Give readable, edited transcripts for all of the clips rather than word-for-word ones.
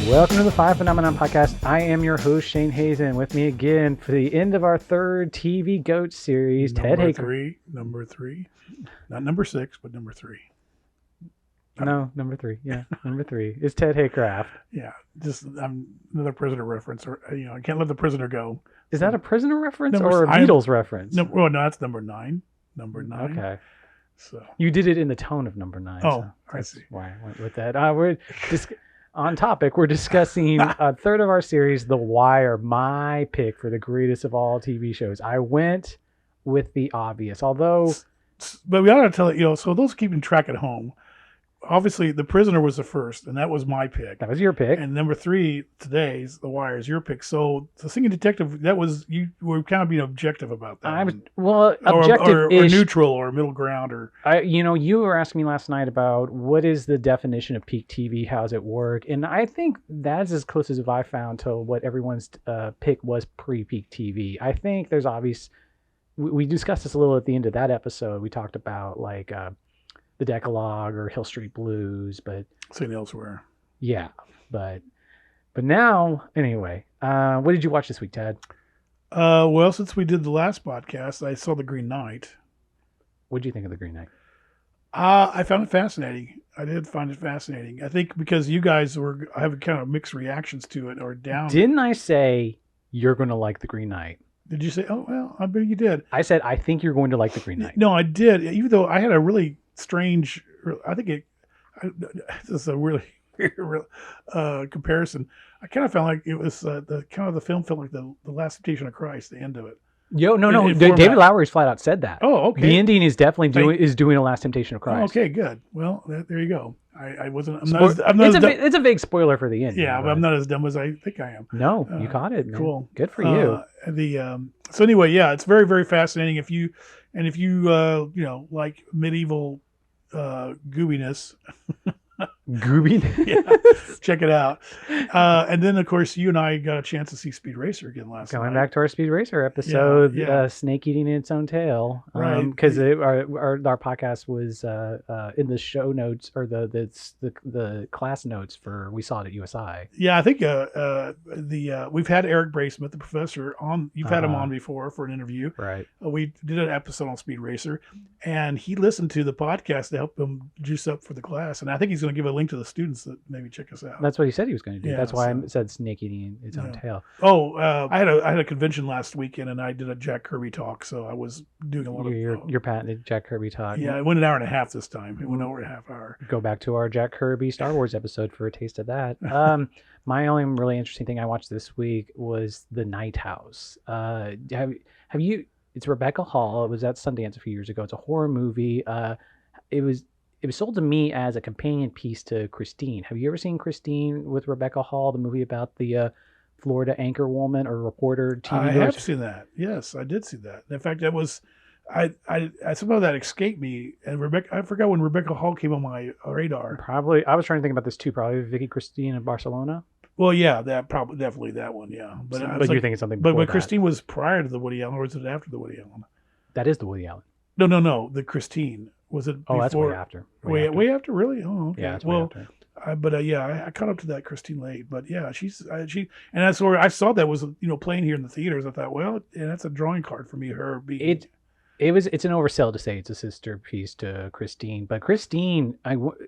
Welcome to the Five Phenomenon Podcast. I am your host, Shane Hazen. With me again for the end of our third TV G.O.A.T.s series, Ted Heycraft. Number three. Not number 6, but number 3. No, number 3. Yeah, number 3 is Ted Heycraft. Yeah, just another prisoner reference. Or I can't let the prisoner go. Is that a prisoner reference Number- or a Beatles reference? No, well, no, that's number 9. Number 9. Okay. So You did it in the tone of number 9. Oh, so I that's see. why I went with that. We're on topic. We're discussing a third of our series, The Wire, my pick for the greatest of all TV shows. I went with the obvious, although... But we ought to tell it, so those keeping track at home, obviously The Prisoner was the first, and that was my pick. That was your pick. And number 3 today's The Wire is your pick. So The Singing Detective, that was, you were kind of being objective about that. Objective or neutral or middle ground or. You were asking me last night about what is the definition of peak TV, how does it work? And I think that's as close as I found to what everyone's pick was pre-peak TV. I think there's obvious. We discussed this a little at the end of that episode. We talked about the Decalogue or Hill Street Blues, but Seen elsewhere. Yeah, but now anyway, what did you watch this week, Ted? Well, since we did the last podcast, I saw The Green Knight. What did you think of The Green Knight? I found it fascinating. I did find it fascinating. I think because you guys were having kind of mixed reactions to it or down. Didn't I say you're going to like The Green Knight? Did you say, oh, well, I bet you did. I said, I think you're going to like The Green Knight. No, I did. Even though I had a really strange, this is a really comparison. I kind of felt like it was the film felt like the Last Temptation of Christ, the end of it. David Lowery's flat out said that. Oh, okay. The ending is definitely doing a Last Temptation of Christ. Oh, okay, good. Well, there you go. It's a big spoiler for the end. Yeah, but I'm not as dumb as I think I am. No, you caught it. Man. Cool. Good for you. So anyway, yeah, it's very, very fascinating. If you like medieval goobiness. Goobiness. Yeah, check it out. And then, of course, you and I got a chance to see Speed Racer again last night. Going back to our Speed Racer episode, Yeah. Snake eating its own tail. Right. Because our podcast was in the show notes or the class notes for We Saw It at USI. Yeah, I think we've had Eric Bracemith, the professor, on. You've had him on before for an interview. Right. We did an episode on Speed Racer, and he listened to the podcast to help him juice up for the class. And I think he's going to give a link to the students that maybe check us out. That's what he said he was going to do. Yeah, That's why I said snake eating its own tail. Oh, I had a convention last weekend, and I did a Jack Kirby talk, so I was doing a lot of your patented Jack Kirby talk. Yeah, it went an hour and a half this time. It went over a half hour. Go back to our Jack Kirby Star Wars episode for a taste of that. My only really interesting thing I watched this week was The Night House. Have you? It's Rebecca Hall. It was at Sundance a few years ago. It's a horror movie. It was sold to me as a companion piece to Christine. Have you ever seen Christine with Rebecca Hall, the movie about the Florida anchor woman or reporter? I have seen that. Yes, I did see that. In fact, that was I somehow that escaped me. And I forgot when Rebecca Hall came on my radar. Probably, I was trying to think about this too. Probably Vicky Cristina in Barcelona. Well, yeah, definitely that one. Yeah, but you're thinking something. Before but Christine was prior to the Woody Allen, or was it after the Woody Allen? That is the Woody Allen. No. The Christine. Was it before? Oh, that's way after. Way after, really? Oh, okay. Yeah, it's way after. I caught up to that Christine late. But yeah, she, and that's where I saw that was playing here in the theaters. I thought, well, yeah, that's a drawing card for me. Her being it's an oversell to say it's a sister piece to Christine, but Christine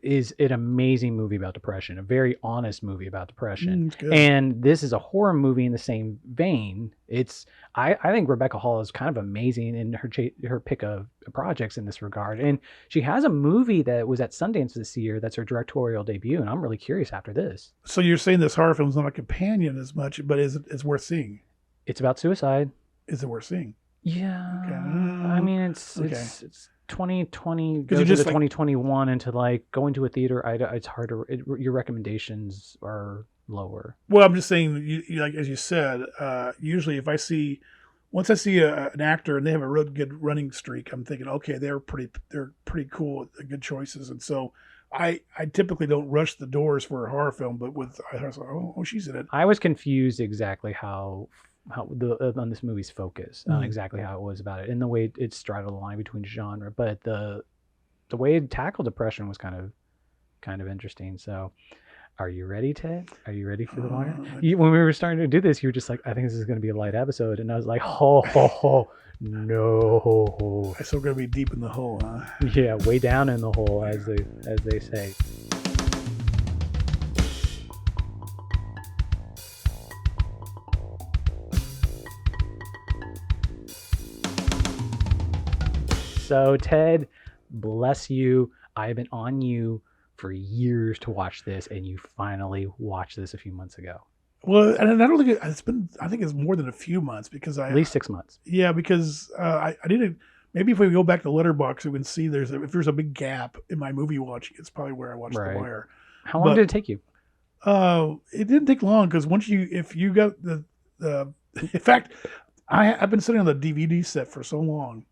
is an amazing movie about depression, a very honest movie about depression. And this is a horror movie in the same vein. I think Rebecca Hall is kind of amazing in her pick of projects in this regard. And she has a movie that was at Sundance this year that's her directorial debut, and I'm really curious after this. So you're saying this horror film is not a companion as much, but it's worth seeing? It's about suicide. Is it worth seeing? Yeah. Okay. I mean, it's 2020 goes to 2021, and to going to a theater, it's harder. Your recommendations are lower. Well, I'm just saying, you like as you said, usually once I see an actor and they have a real good running streak, I'm thinking, okay, they're pretty cool, good choices, and so I typically don't rush the doors for a horror film, but I was like, oh, she's in it. I was confused exactly how on this movie's focus, on exactly how it was about it, and the way it straddled the line between genre, but the way it tackled depression was kind of interesting. So Are you ready, Ted? Are you ready for The Wire? When we were starting to do this, you were just like, I think this is going to be a light episode. And I was like, no. I'm still going to be deep in the hole, huh? Yeah, way down in the hole, as they say. So, Ted, bless you. I have been on you for years to watch this, and you finally watched this a few months ago. Well, and I don't think it's been. I think it's more than a few months because at least 6 months. Yeah, because I need to. Maybe if we go back to Letterboxd, we can see if there's a big gap in my movie watching. It's probably where I watched The Wire. How long did it take you? It didn't take long because if you got the in fact, I've been sitting on the DVD set for so long.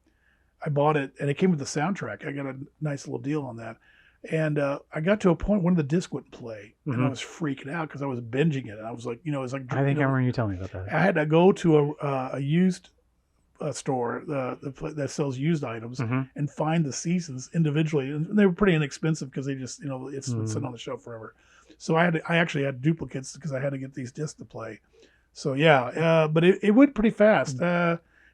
I bought it and it came with the soundtrack. I got a nice little deal on that. And I got to a point one of the discs wouldn't play, and I was freaking out because I was binging it. And I was like, it's like I think I remember you telling me about that. I had to go to a used store that sells used items and find the seasons individually, and they were pretty inexpensive because they just it's been sitting on the shelf forever. So I actually had duplicates because I had to get these discs to play. So yeah, but it went pretty fast.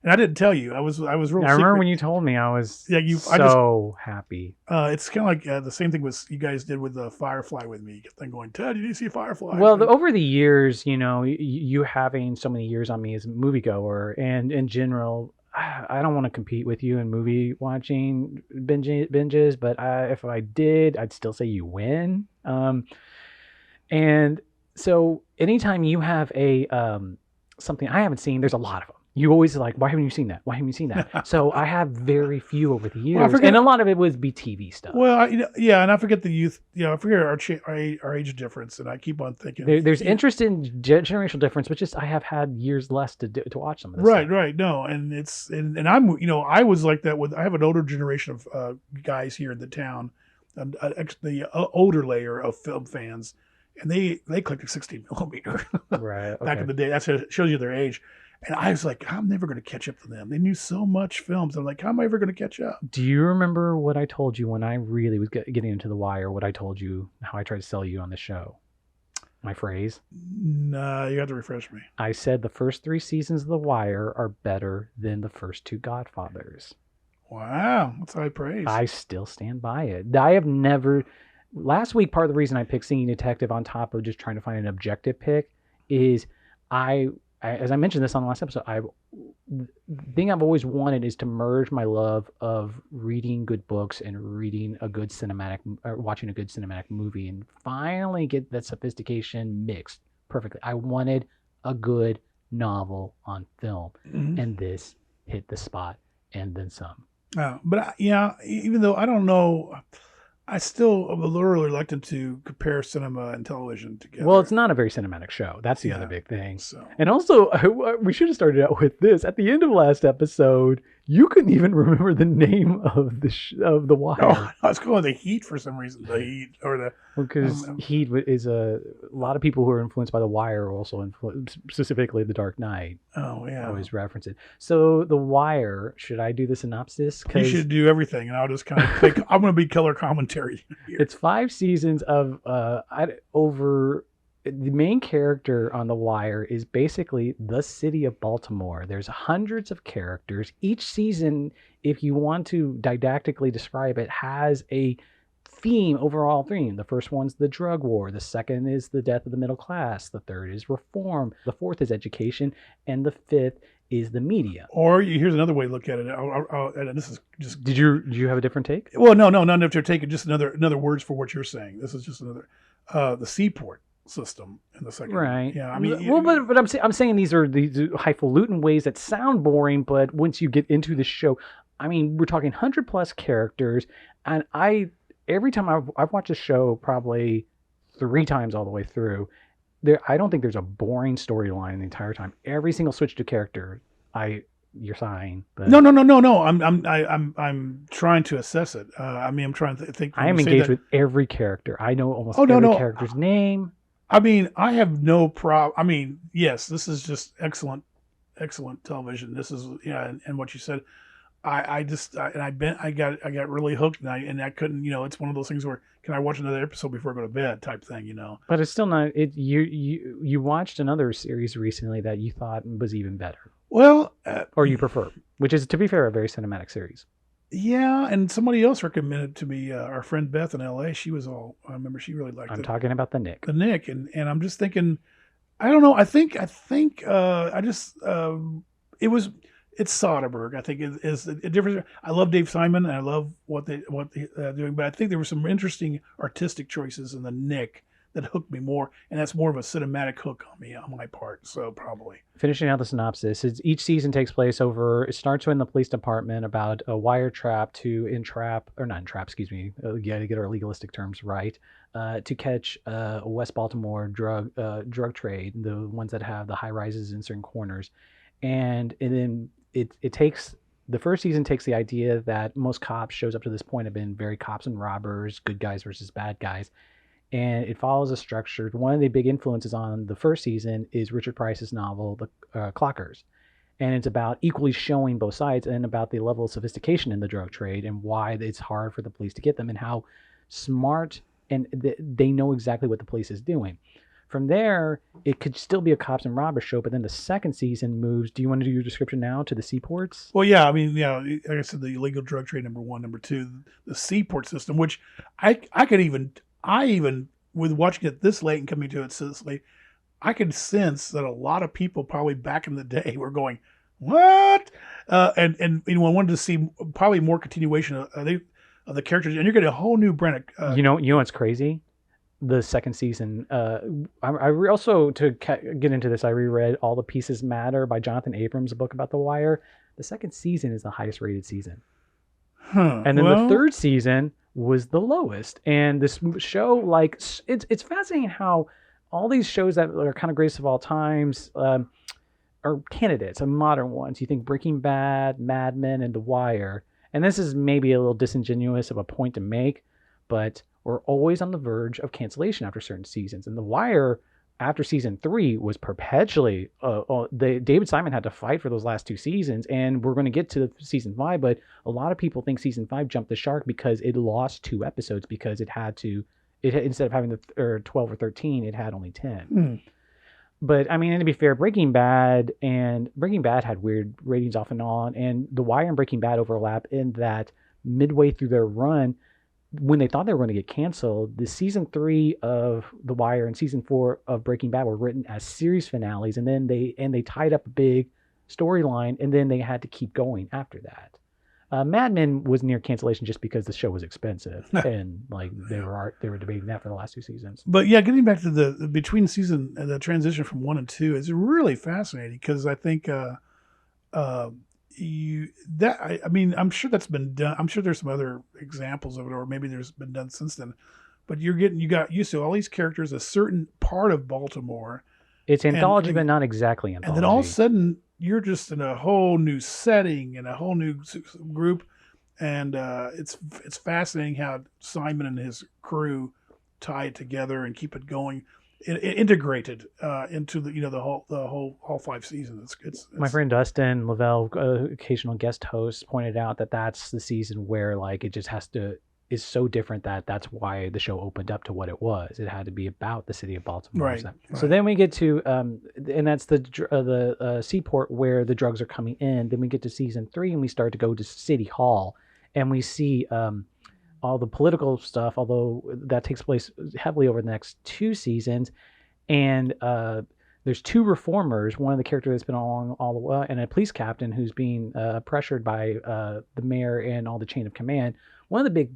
And I didn't tell you. I was real. I remember when you told me. I was happy. It's kind of like the same thing you guys did with the Firefly with me. You kept on going, Ted, did you see Firefly? Well, over the years, you having so many years on me as a moviegoer, and in general, I don't want to compete with you in movie watching binges, but if I did, I'd still say you win. And so anytime you have something I haven't seen, there's a lot of them. You always like, why haven't you seen that? Why haven't you seen that? So I have very few over the years, and a lot of it was TV stuff. Well, and I forget the youth. I forget our age difference, and I keep on thinking there's interest in generational difference, but just I have had years less to watch some of this. Right. No, and it's and I'm I was like that with. I have an older generation of guys here in the town, the older layer of film fans, and they collected 16 millimeter right back in the day. That shows you their age. And I was like, I'm never going to catch up to them. They knew so much films. I'm like, how am I ever going to catch up? Do you remember what I told you when I really was getting into The Wire? What I told you, how I tried to sell you on the show? My phrase? No, you have to refresh me. I said the first 3 seasons of The Wire are better than the first 2 Godfathers. Wow, that's high praise. I still stand by it. I have never... Last week, part of the reason I picked Singing Detective on top of just trying to find an objective pick is as I mentioned this on the last episode, the thing I've always wanted is to merge my love of reading good books and watching a good cinematic movie, and finally get that sophistication mixed perfectly. I wanted a good novel on film, and this hit the spot and then some. But even though I don't know, I still am a little reluctant to compare cinema and television together. Well, it's not a very cinematic show. That's the other big thing. So. And also, we should have started out with this. At the end of last episode, you couldn't even remember the name of the Wire. Oh, I was calling it The Heat for some reason. The Heat because Heat is a lot of people who are influenced by The Wire are also specifically The Dark Knight. Oh yeah, always reference it. So The Wire. Should I do the synopsis? You should do everything, and I'll just kind of think I'm going to be color commentary here. It's 5 seasons of over. The main character on The Wire is basically the city of Baltimore. There's hundreds of characters. Each season, if you want to didactically describe it, has a overall theme. The first one's the drug war. The second is the death of the middle class. The third is reform. The fourth is education. And the fifth is the media. Or here's another way to look at it. And this is just. Did you have a different take? Well, no, not if you're taking just another words for what you're saying. This is just another the seaport system in the second. Right. Yeah. I mean, but I'm saying these are these highfalutin ways that sound boring, but once you get into the show, I mean, we're talking 100+ characters, and every time I've watched a show probably 3 times all the way through. I don't think there's a boring storyline the entire time. Every single switch to character, you're sighing. But no. I'm trying to assess it. I'm trying to think. I am engaged with every character. I know almost every character's name. I mean, I have no problem. I mean, yes, this is just excellent television. This is and what you said. I got really hooked, and I couldn't, it's one of those things where, can I watch another episode before I go to bed type thing. But it's still not it. You watched another series recently that you thought was even better, Well, or you prefer, which is, to be fair, a very cinematic series. yeah, and somebody else recommended to me, our friend Beth in L.A. I remember she really liked I'm it. talking about the Nick. The Nick, and I'm just thinking, I don't know. I think I just it's Soderbergh. I think is a different. I love Dave Simon, and I love what they doing, but I think there were some interesting artistic choices in the Nick that hooked me more, and that's more of a cinematic hook on my part. So probably Finishing out the synopsis, each season takes place it starts in the police department about a wire trap to entrap, or not entrap, excuse me, you got to get our legalistic terms right, to catch West Baltimore drug trade, the ones that have the high rises in certain corners. And then it takes, the first season takes the idea that most cops shows up to this point have been very cops and robbers, good guys versus bad guys. And it follows a structure. One of the big influences on the first season is Richard Price's novel, The Clockers. And it's about equally showing both sides and about the level of sophistication in the drug trade and why it's hard for the police to get them and how smart and they know exactly what the police is doing. From there, it could still be a cops and robbers show, but then the second season moves. Do you want to do your description now to the seaports? Well, yeah, I mean, like I said, the illegal drug trade, number one, number two, the seaport system, which I even with watching it this late and coming to it this late, I could sense that a lot of people probably back in the day were going, what? And I wanted to see probably more continuation of the characters, and you're getting a whole new brand of, you know what's crazy? The second season, also, to get into this, I reread All the Pieces Matter by Jonathan Abrams, a book about The Wire. The second season is the highest rated season. And then the third season was the lowest. And this show, like, it's fascinating how all these shows that are kind of greatest of all times are candidates, modern ones. You think Breaking Bad, Mad Men, and The Wire. And this is maybe a little disingenuous of a point to make, but we're always on the verge of cancellation after certain seasons. And The Wire, after season 3, was perpetually David Simon had to fight for those last 2 seasons, and we're going to get to season 5, but a lot of people think season 5 jumped the shark because it lost 2 episodes because instead of having 12 or 13, it had only 10. But I mean, and to be fair, Breaking Bad had weird ratings off and on, and The Wire and Breaking Bad overlap in that midway through their run, when they thought they were going to get canceled, the season 3 of The Wire and season 4 of Breaking Bad were written as series finales, and then they tied up a big storyline, and then they had to keep going after that. Mad Men was near cancellation just because the show was expensive, and like they were debating that for the last 2 seasons. But yeah, getting back to the between season, the transition from 1 and 2 is really fascinating because I think I'm sure that's been done. I'm sure there's some other examples of it, or maybe there's been done since then. But you got used to all these characters, a certain part of Baltimore. It's anthology, but not exactly anthology. And then all of a sudden, you're just in a whole new setting and a whole new group, and it's fascinating how Simon and his crew tie it together and keep it going. Integrated into the whole 5 seasons. It's my friend Dustin Lavelle, occasional guest host, pointed out that that's the season where like it just is so different that's why the show opened up to what it was. It had to be about the city of Baltimore. Right. So then we get to and that's the seaport where the drugs are coming in. Then we get to season 3 and we start to go to City Hall and we see all the political stuff, although that takes place heavily over the next 2 seasons. And there's 2 reformers, one of the characters that's been along all the way, and a police captain who's being pressured by the mayor and all the chain of command. One of the big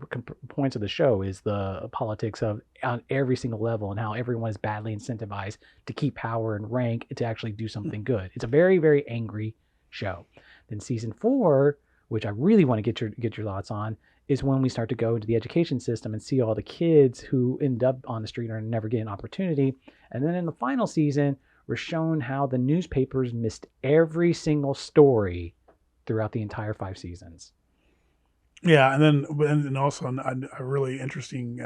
points of the show is the politics on every single level and how everyone is badly incentivized to keep power and rank to actually do something good. It's a very, very angry show. Then season 4, which I really want to get your thoughts on, is when we start to go into the education system and see all the kids who end up on the street or never get an opportunity. And then in the final season, we're shown how the newspapers missed every single story throughout the entire 5 seasons. Yeah, and also a really interesting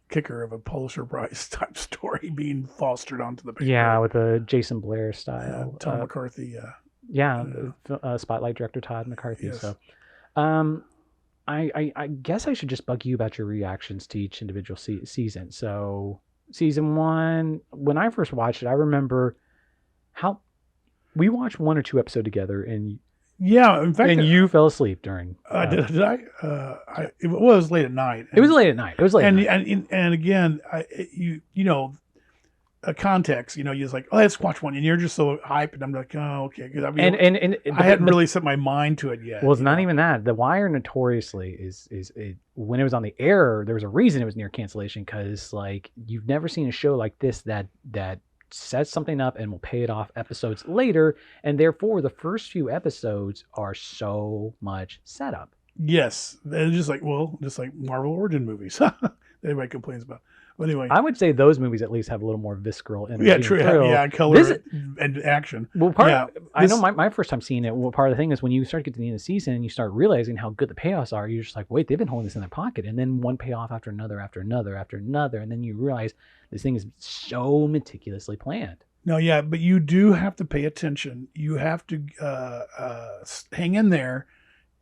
kicker of a Pulitzer Prize type story being fostered onto the paper. Yeah, with the Jason Blair style. Tom McCarthy Yeah, Spotlight director Todd McCarthy. Yes. So, I guess I should just bug you about your reactions to each individual season. So, season 1, when I first watched it, I remember how we watched 1 or 2 episodes together, and yeah, in fact, you fell asleep during. Did I? It was late at night. It was late at night. And again, you know, a context. You know, you're like, oh, let's watch one, and you're just so hyped, and I'm like, oh, okay. Because I mean, and I hadn't really set my mind to it yet. Well, it's not even that. The Wire notoriously is when it was on the air, there was a reason it was near cancellation, because like you've never seen a show like this that sets something up and will pay it off episodes later, and therefore the first few episodes are so much setup. Yes, it's just like Marvel origin movies that everybody complains about. But anyway, I would say those movies at least have a little more visceral energy. Yeah, true. Yeah, color and action. Well, I know my first time seeing it. Well, part of the thing is when you start to get to the end of the season and you start realizing how good the payoffs are, you're just like, wait, they've been holding this in their pocket, and then one payoff after another, and then you realize this thing is so meticulously planned. No, yeah, but you do have to pay attention. You have to hang in there.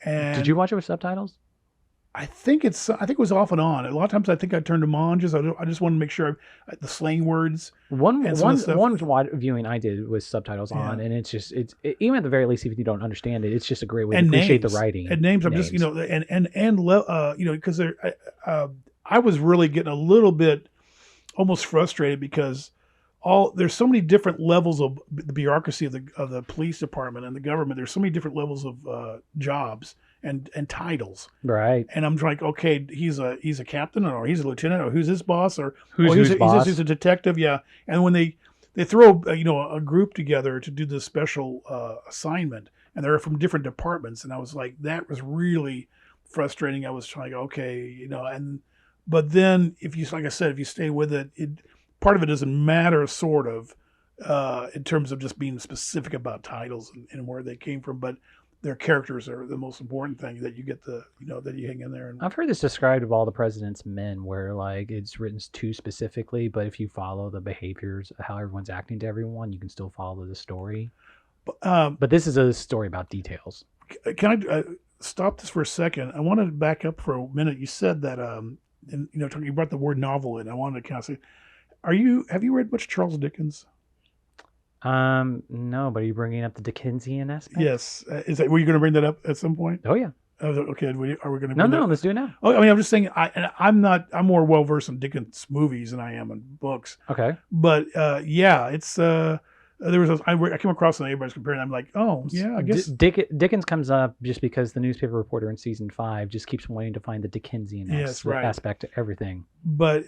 And did you watch it with subtitles? I think it was off and on. A lot of times I think I turned them on. I just want to make sure the slang words. One viewing I did with subtitles on, and it's even at the very least, if you don't understand it, it's just a great way to appreciate the writing. And names. I'm just because I was really getting a little bit almost frustrated because there's so many different levels of the bureaucracy of the police department and the government. There's so many different levels of jobs and titles. Right. And I'm like, okay, he's a captain, or he's a lieutenant, or who's his boss, or who's boss? He's a detective. Yeah. And when they throw a group together to do this special assignment, and they're from different departments, and I was like, that was really frustrating. I was trying, okay, but then if you stay with it, part of it doesn't matter, sort of, in terms of just being specific about titles and where they came from, but their characters are the most important thing, that you get that you hang in there. And I've heard this described of all the President's Men, where like it's written too specifically, but if you follow the behaviors, how everyone's acting to everyone, you can still follow the story. But this is a story about details. Can I stop this for a second? I want to back up for a minute. You said that, you brought the word novel in. I wanted to kind of say, have you read much Charles Dickens? No, but are you bringing up the Dickensian aspect? Yes. Were you going to bring that up at some point? Oh yeah. Okay. Are we going to? No. Let's do it now. Oh, I mean, I'm just saying. I'm more well versed in Dickens movies than I am in books. Okay. But it's I came across and everybody's comparing. I'm like, oh yeah, I guess Dickens comes up just because the newspaper reporter in season 5 just keeps wanting to find the Dickensian aspect to everything. But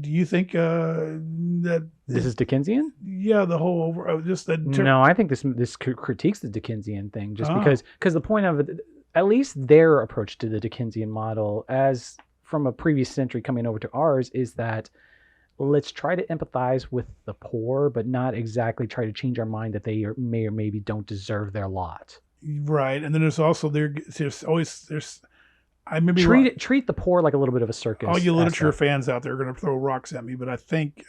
do you think that this is Dickensian? Yeah, the whole No, I think this critiques the Dickensian thing just because the point of it, at least their approach to the Dickensian model, as from a previous century coming over to ours, is that let's try to empathize with the poor, but not exactly try to change our mind that they may or maybe don't deserve their lot. Right, and then there's also treat the poor like a little bit of a circus. All you literature fans out there are going to throw rocks at me, but I think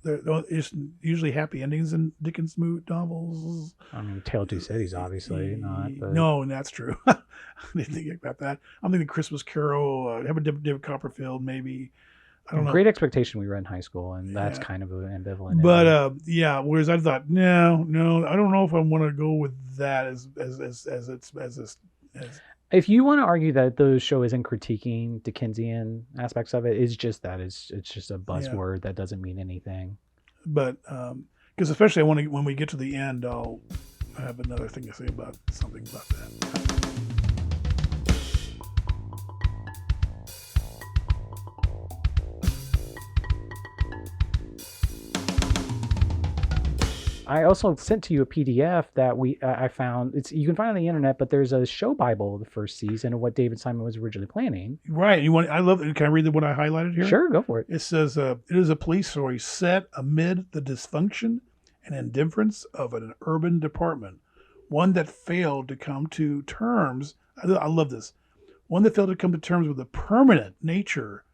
there's usually happy endings in Dickens novels. I mean, Tale of Two Cities, obviously not. But... No, and that's true. I didn't think about that. I'm thinking Christmas Carol, have a David Copperfield, maybe. I don't know. Great Expectation we read in high school, and that's kind of an ambivalent. But whereas I thought, no, I don't know if I want to go with that as if you want to argue that the show isn't critiquing Dickensian aspects of it, it's just a buzzword that doesn't mean anything. But because especially when we get to the end, I'll have another thing to say about something about that. I also sent to you a PDF that I found. You can find on the internet, but there's a show Bible of the first season of what David Simon was originally planning. Right. I love it. Can I read what I highlighted here? Sure, go for it. It says, it is a police story set amid the dysfunction and indifference of an urban department. One that failed to come to terms. I love this. One that failed to come to terms with the permanent nature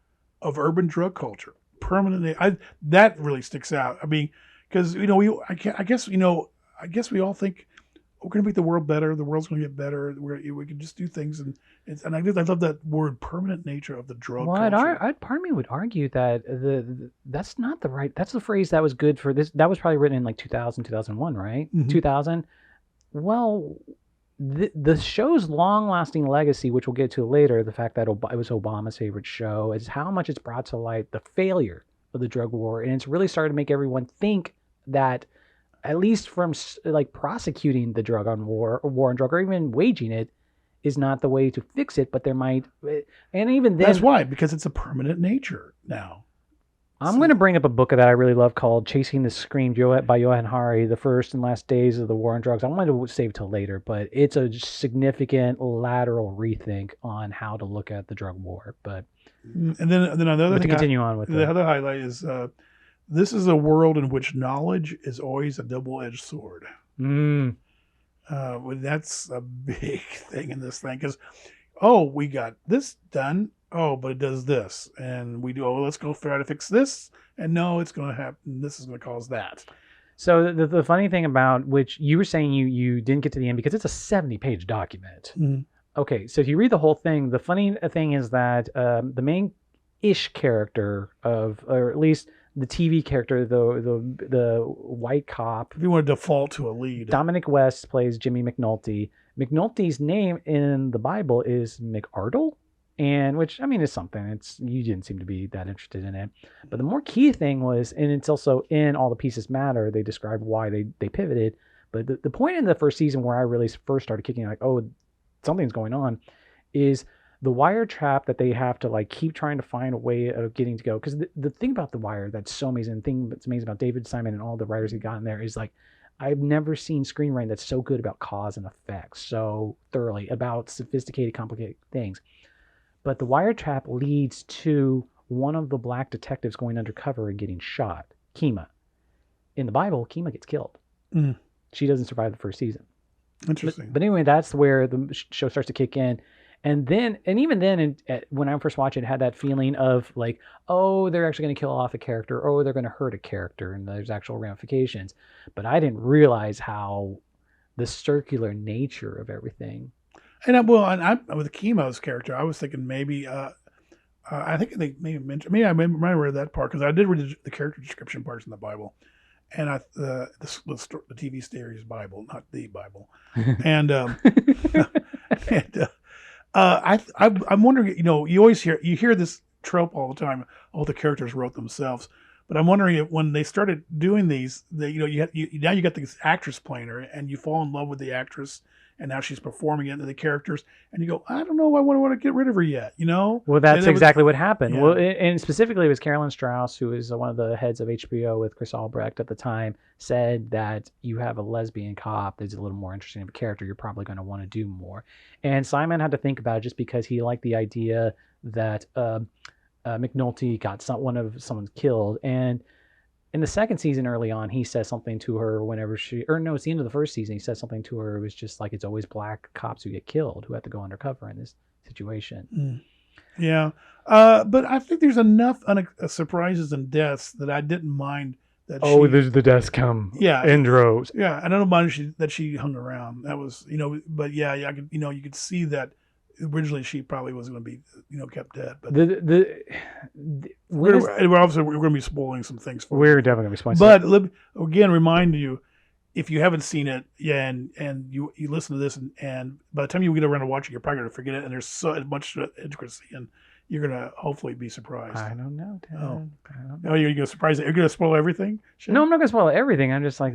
of urban drug culture. That really sticks out. I mean, because I I guess we all think we're going to make the world better. The world's going to get better. We can just do things, and I love that word, permanent nature of the drug culture. Part of me would argue that that's not the right. That's the phrase that was good for this. That was probably written in like 2000, 2001, right? 2000. Well, the show's long-lasting legacy, which we'll get to later, the fact that it was Obama's favorite show, is how much it's brought to light the failure of the drug war, and it's really started to make everyone think that, at least from like prosecuting the drug on war on drug, or even waging it, is not the way to fix it. But there might, and even then, that's why, because it's a permanent nature now. I'm going to bring up a book that I really love called Chasing the Scream by Johan Hari, The First and Last Days of the War on Drugs. I wanted to save it till later, but it's a significant lateral rethink on how to look at the drug war. But and then another thing to continue on with the other highlight is this is a world in which knowledge is always a double-edged sword. That's a big thing in this thing, because we got this done. But it does this, and we do. Let's go try to fix this, and no, it's going to happen. This is going to cause that. So the funny thing about, which you were saying you didn't get to the end because it's a 70-page document. Mm-hmm. Okay, so if you read the whole thing, the funny thing is that the main-ish character or at least the TV character, the white cop. If you want to default to a lead, Dominic West plays Jimmy Mcnulty. Mcnulty's name in the Bible is McArdle. And which, I mean, is something. You didn't seem to be that interested in it. But the more key thing was, and it's also in All the Pieces Matter, they describe why they pivoted. But the point in the first season where I really first started kicking, like, something's going on, is the wire trap that they have to like keep trying to find a way of getting to go. Because the thing about The Wire that's so amazing, the thing that's amazing about David Simon and all the writers he got in there is like, I've never seen screenwriting that's so good about cause and effect, so thoroughly about sophisticated, complicated things. But the wiretap leads to one of the black detectives going undercover and getting shot, Kima. In the Bible, Kima gets killed. Mm. She doesn't survive the first season. Interesting. But anyway, that's where the show starts to kick in. And even then, when I first watched it, had that feeling of like, they're actually going to kill off a character. They're going to hurt a character, and there's actual ramifications. But I didn't realize how the circular nature of everything. And with Chemo's character, I was thinking maybe, I think they maybe mentioned, maybe I remember that part, because I did read the character description parts in the Bible, and the TV series Bible, not the Bible, and I'm wondering, you hear this trope all the time. The characters wrote themselves, but I'm wondering if when they started doing these, now you got this actress playing her, and you fall in love with the actress. And now she's performing into the characters, and you go, I don't know, I want to get rid of her yet, Well, that's exactly what happened. Yeah. Well, and specifically, it was Carolyn Strauss, who is one of the heads of HBO with Chris Albrecht at the time, said that you have a lesbian cop that's a little more interesting of a character. You're probably going to want to do more. And Simon had to think about it just because he liked the idea that Mcnulty got someone killed. And in the second season, early on, he says something to her whenever it's the end of the first season. He says something to her. It was just like, it's always black cops who get killed, who have to go undercover in this situation. Mm. Yeah. But I think there's enough surprises and deaths that I didn't mind that there's the deaths come in droves. Yeah. And I don't mind that she hung around. That was, but yeah, I could, you could see that originally she probably was going to be, kept dead. But we're going to be spoiling some things for you. We're definitely going to be spoiling. But again, remind you, if you haven't seen it, and you listen to this, and by the time you get around to watching, you're probably going to forget it. And there's so much intricacy, and you're going to hopefully be surprised. I don't know, Ted. I don't know. You're going to surprise it. You're going to spoil everything? No, I'm not going to spoil everything. I'm just like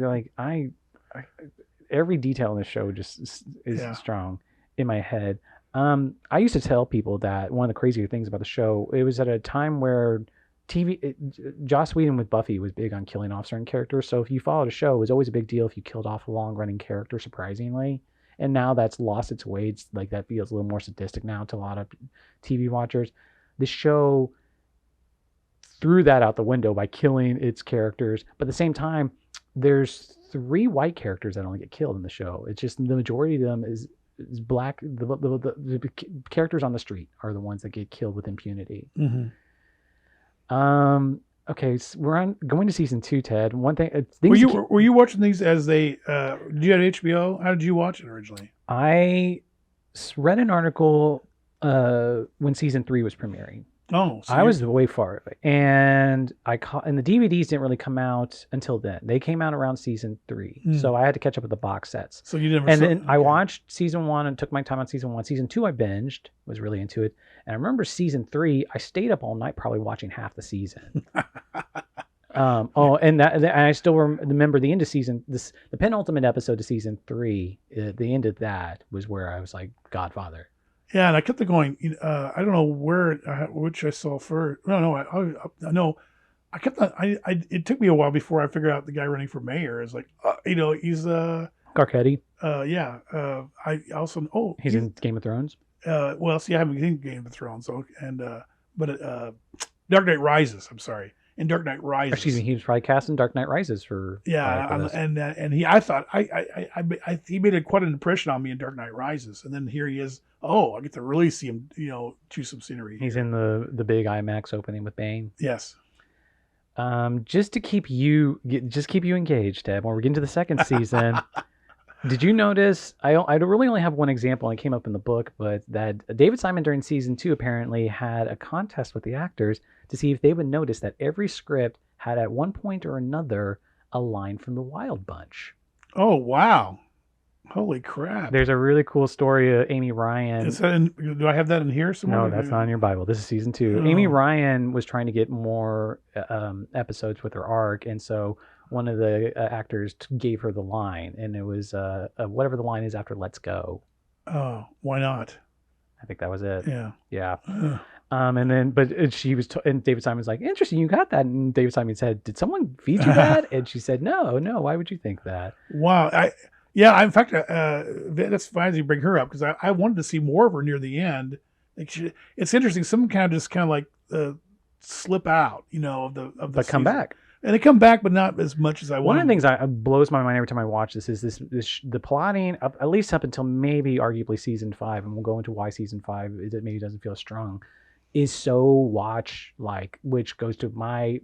every detail in this show just is strong in my head. I used to tell people that one of the crazier things about the show, it was at a time where Joss Whedon with Buffy was big on killing off certain characters. So if you followed a show, it was always a big deal if you killed off a long-running character, surprisingly. And now that's lost its way. It's like that feels a little more sadistic now to a lot of TV watchers. The show threw that out the window by killing its characters. But at the same time, there's 3 white characters that only get killed in the show. It's just the majority of them is black. The characters on the street are the ones that get killed with impunity. Mm-hmm. okay, so we're going to season 2, Ted. One thing, were you watching these as they? Did you have HBO? How did you watch it originally? I read an article when season 3 was premiering. Oh, so I was way far away, and and the DVDs didn't really come out until then. They came out around season 3, so I had to catch up with the box sets. So you never. And then I watched season 1 and took my time on season 1. Season 2, I binged, was really into it, and I remember season 3, I stayed up all night, probably watching half the season. And I still remember the end of the penultimate episode of season 3. The end of that was where I was like, Godfather. Yeah, and I kept going. I don't know which I saw first. No, I know. I kept on. It took me a while before I figured out the guy running for mayor is like, he's Garcetti. Yeah. I also he's in Game of Thrones. Well, see, I haven't seen Game of Thrones, but Dark Knight Rises. I'm sorry. In Dark Knight Rises. Excuse me, he was probably cast in Dark Knight Rises for. Yeah, and he, I thought he made quite an impression on me in Dark Knight Rises, and then here he is. Oh, I get to really see him, chew some scenery. He's in the big IMAX opening with Bane. Yes. Just to keep you engaged, Ted. When we're getting to the second season, did you notice? I really only have one example, and it came up in the book, but that David Simon during season 2 apparently had a contest with the actors to see if they would notice that every script had at one point or another a line from the Wild Bunch. Oh wow! Holy crap! There's a really cool story of Amy Ryan. Is that do I have that in here somewhere? No, that's not in your Bible. This is season 2. Amy Ryan was trying to get more episodes with her arc, and so one of the actors gave her the line, and it was whatever the line is after "Let's Go." Oh, why not? I think that was it. Yeah. And then, but she was, and David Simon's like, interesting, you got that. And David Simon said, did someone feed you that? And she said, no, why would you think that? Wow. In fact, that's fine you bring her up because I wanted to see more of her near the end. It's interesting. Some kind of like slip out, of the but come back. And they come back, but not as much as I want. One of the things that blows my mind every time I watch this is the plotting, at least up until maybe arguably season 5, and we'll go into why season 5 maybe doesn't feel strong, is so watch-like, which goes to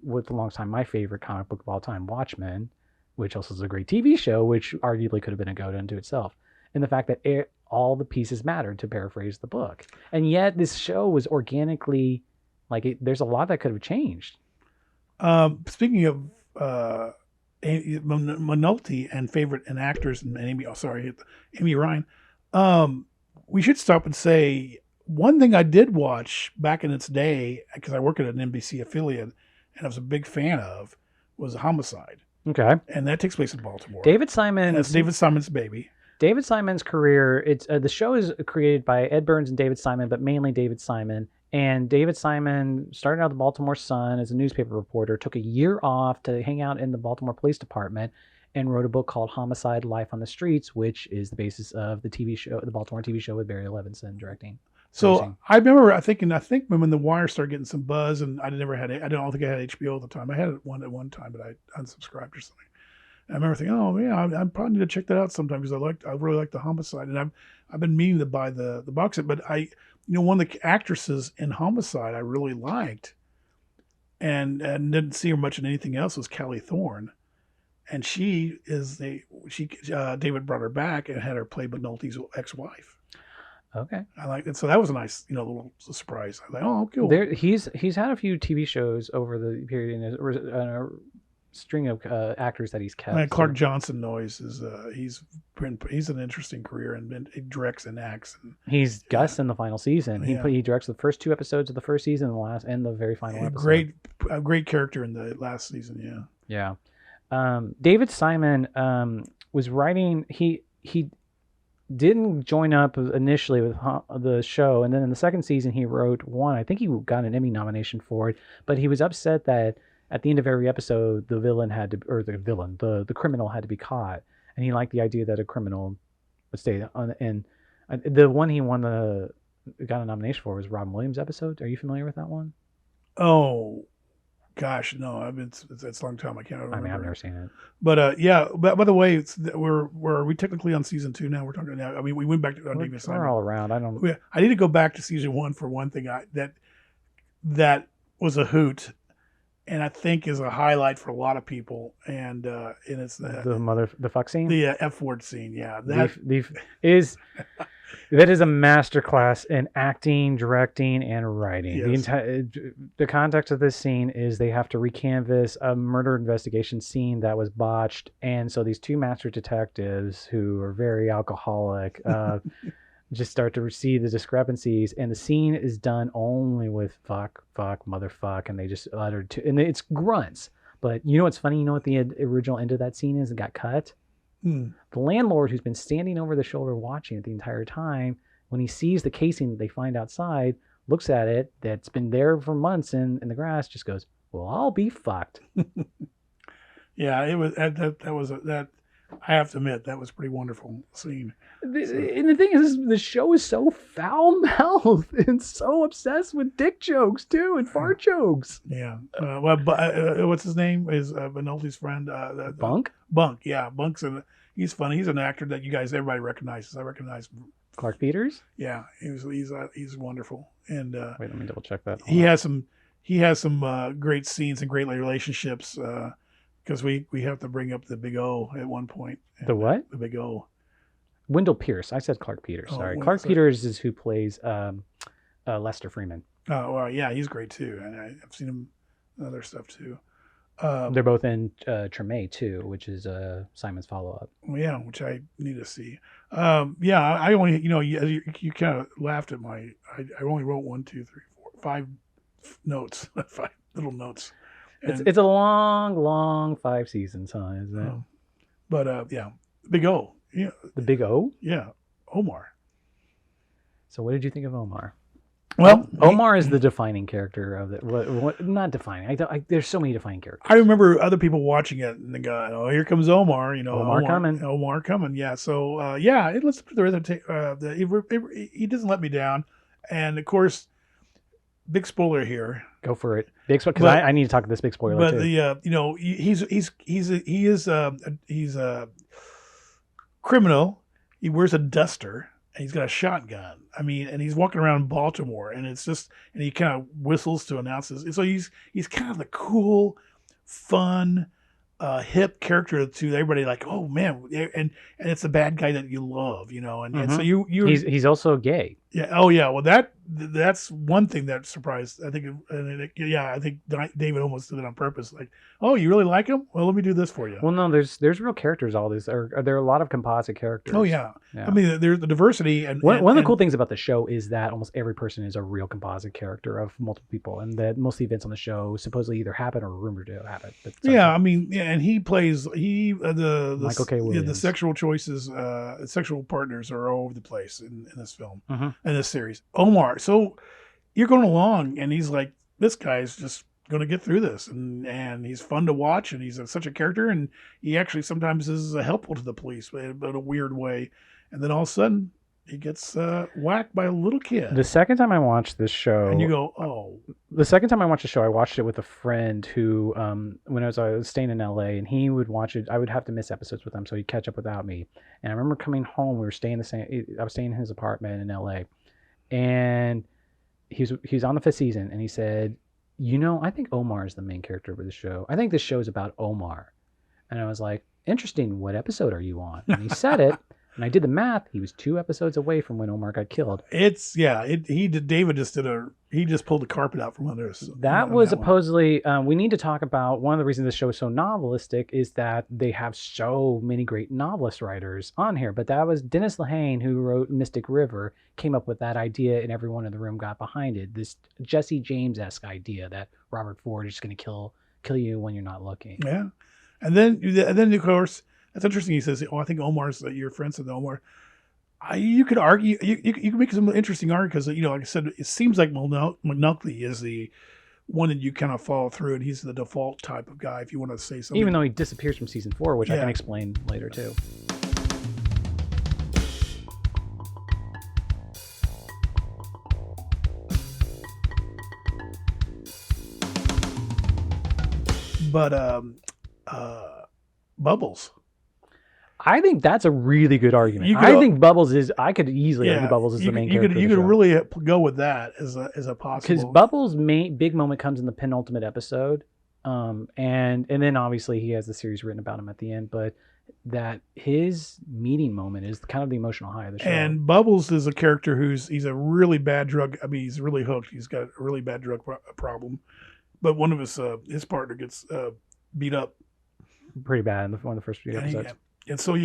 with a long time, my favorite comic book of all time, Watchmen, which also is a great TV show, which arguably could have been a G.O.A.T. unto itself. And the fact that all the pieces mattered, to paraphrase the book. And yet this show was organically, there's a lot that could have changed. Speaking of Mcnulty and favorite and actors and Amy Ryan, we should stop and say one thing I did watch back in its day, because I work at an NBC affiliate and I was a big fan of, was Homicide. Okay. And that takes place in Baltimore. David Simon. And that's David Simon's baby. David Simon's career, it's the show is created by Ed Burns and David Simon, but mainly David Simon. And David Simon started out the Baltimore Sun as a newspaper reporter, took a year off to hang out in the Baltimore Police Department, and wrote a book called Homicide: Life on the Streets, which is the basis of the TV show, the Baltimore TV show with Barry Levinson directing. So I remember, I think when The Wire started getting some buzz, and I don't think I had HBO at the time. I had one at one time, but I unsubscribed or something. And I remember thinking, oh yeah, I probably need to check that out sometime because I really like the Homicide, and I've been meaning to buy the box set, but one of the actresses in Homicide I really liked, and didn't see her much in anything else, was Callie Thorne, and David brought her back and had her play Mcnulty's ex-wife. Okay, I liked it. So that was a nice, little surprise. I was like, oh, cool. He's had a few TV shows over the period, and a string of actors that he's kept. Clark Johnson Noyes is he's an interesting career, and he directs and acts. And he's Gus in the final season. He directs the first 2 episodes of the first season, and the very final episode. A great character in the last season. Yeah. David Simon was writing. He didn't join up initially with the show, and then in the second season he wrote one. I think he got an Emmy nomination for it, but he was upset that at the end of every episode the criminal had to be caught, and he liked the idea that a criminal would stay on. And the one he got a nomination for was Robin Williams' episode. Are you familiar with that one? Oh gosh, no. It's a long time. I can't remember. I mean, I've never seen it. But yeah. But by the way, are we technically on season 2 now? We're talking now. I mean, we went back to David Simon. We're all around. I need to go back to season 1 for one thing. That was a hoot. and I think is a highlight for a lot of people. And it's the fuck scene, the F word scene. Yeah, that is a masterclass in acting, directing, and writing. Yes. The context of this scene is they have to recanvas a murder investigation scene that was botched, and so these two master detectives who are very alcoholic just start to see the discrepancies, and the scene is done only with fuck, motherfuck, and they just uttered and it's grunts. But you know what's funny? You know what the original end of that scene is? It got cut. The landlord, who's been standing over the shoulder watching it the entire time, when he sees the casing that they find outside, looks at it that's been there for months in the grass, just goes, "Well, I'll be fucked." Yeah, it was that. I have to admit that was a pretty wonderful scene. And the thing is, the show is so foul-mouthed and so obsessed with dick jokes too and fart jokes. Yeah. What's his name? Is Mcnulty's friend? Bunk. Bunk. Yeah, Bunk's he's funny. He's an actor that everybody recognizes. I recognize him. Clark Peters. Yeah, he's wonderful. And wait, let me double check that. He has some great scenes and great relationships. Because we have to bring up the Big O at one point. The what? The Big O. Wendell Pierce. I said Clark Peters. Sorry. Clark Peters is who plays Lester Freeman. Oh, well, yeah, he's great too. And I've seen him in other stuff too. They're both in Treme too, which is Simon's follow-up. Yeah, which I need to see. Yeah, I only, you kind of laughed at I only wrote 1, 2, 3, 4, 5 notes, 5 little notes. It's a long 5 seasons, huh? Isn't it? But yeah, Big O. Yeah, the Big O. Yeah, Omar. So, what did you think of Omar? Well, Omar is the defining character of it. What not defining. There's so many defining characters. I remember other people watching it and they go, "Oh, here comes Omar." Omar coming. Yeah. So yeah, let's put the rest he doesn't let me down, and of course, big spoiler here. Go for it, big spoiler, because I need to talk to this big spoiler. But too. He's a criminal. He wears a duster and he's got a shotgun. I mean, and he's walking around Baltimore, and he kind of whistles to announce this. And so he's kind of the cool, fun, hip character to everybody. Like, oh man, and it's the bad guy that you love, and so he's also gay. Yeah. Oh yeah. Well, that's one thing that surprised. I think. I think David almost did it on purpose. Like, oh, you really like him? Well, let me do this for you. Well, no, there's real characters. All these there are a lot of composite characters. Oh yeah. I mean, there's the diversity and one of the cool things about the show is that almost every person is a real composite character of multiple people, and that most of the events on the show supposedly either happen or rumored to happen. And he plays the Michael K. Williams. The sexual choices, sexual partners are all over the place in this film. In this series. Omar, so you're going along and he's like, this guy's just going to get through this, and he's fun to watch, and he's such a character, and he actually sometimes is helpful to the police in a weird way, and then all of a sudden he gets whacked by a little kid. The second time I watched this show, and you go, oh. The second time I watched the show, I watched it with a friend who, when I was staying in LA, and he would watch it. I would have to miss episodes with him, so he'd catch up without me. And I remember coming home. I was staying in his apartment in LA, and he was on the 5th season, and he said, I think Omar is the main character of the show. I think this show is about Omar. And I was like, interesting. What episode are you on? And he said it. And I did the math. He was 2 episodes away from when Omar got killed. David just pulled the carpet out from under us. That was supposedly, we need to talk about, one of the reasons this show is so novelistic is that they have so many great novelist writers on here. But that was Dennis Lehane, who wrote Mystic River, came up with that idea, and everyone in the room got behind it. This Jesse James-esque idea that Robert Ford is just going to kill you when you're not looking. Yeah. And then of course, that's interesting. He says, "Oh, I think Omar's your friend said Omar." You could argue, you could make some interesting argument because like I said, it seems like Mcnulty is the one that you kind of follow through, and he's the default type of guy. If you want to say something, even though he disappears from season 4, which I can explain later too. But Bubbles. I think that's a really good argument. I think Bubbles is. I could easily argue Bubbles is the main character. You could really go with that as a possible. Because Bubbles' big moment comes in the penultimate episode And then obviously he has the series written about him at the end, but that his meeting moment is kind of the emotional high of the show. And Bubbles is a character he's a really bad drug. I mean, he's really hooked. He's got a really bad drug problem. But one of his partner gets beat up pretty bad in one of the first few episodes. And so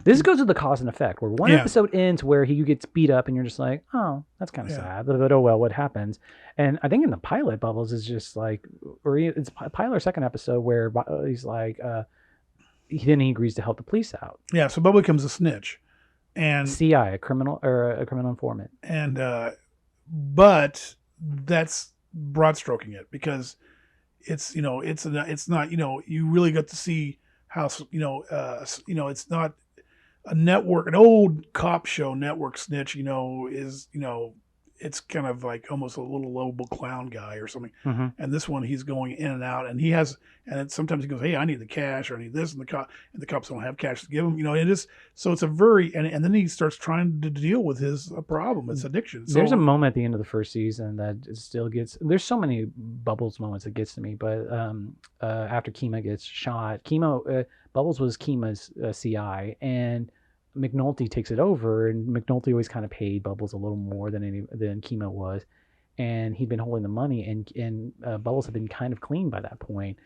this goes to the cause and effect, where one episode ends where he gets beat up, and you're just like, oh, that's kind of sad. But oh well, what happens? And I think in the pilot, Bubbles is just like, or it's pilot or second episode where he's like, he agrees to help the police out. Yeah, so Bubba becomes a snitch, and CI, a criminal informant. And but that's broad stroking it, because it's not you really got to see how it's not a network, an old cop show network snitch is it's kind of like almost a little lovable clown guy or something. Mm-hmm. And this one, he's going in and out, and and sometimes he goes, hey, I need the cash, or I need this, and the cops don't have cash to give him, and it's a very, and then he starts trying to deal with his problem. It's addiction. There's a moment at the end of the first season that it still gets, there's so many Bubbles moments that gets to me, but after Kima gets shot, Bubbles was Kima's CI, and Mcnulty takes it over, and Mcnulty always kind of paid Bubbles a little more than Kima was, and he'd been holding the money, and Bubbles had been kind of clean by that point,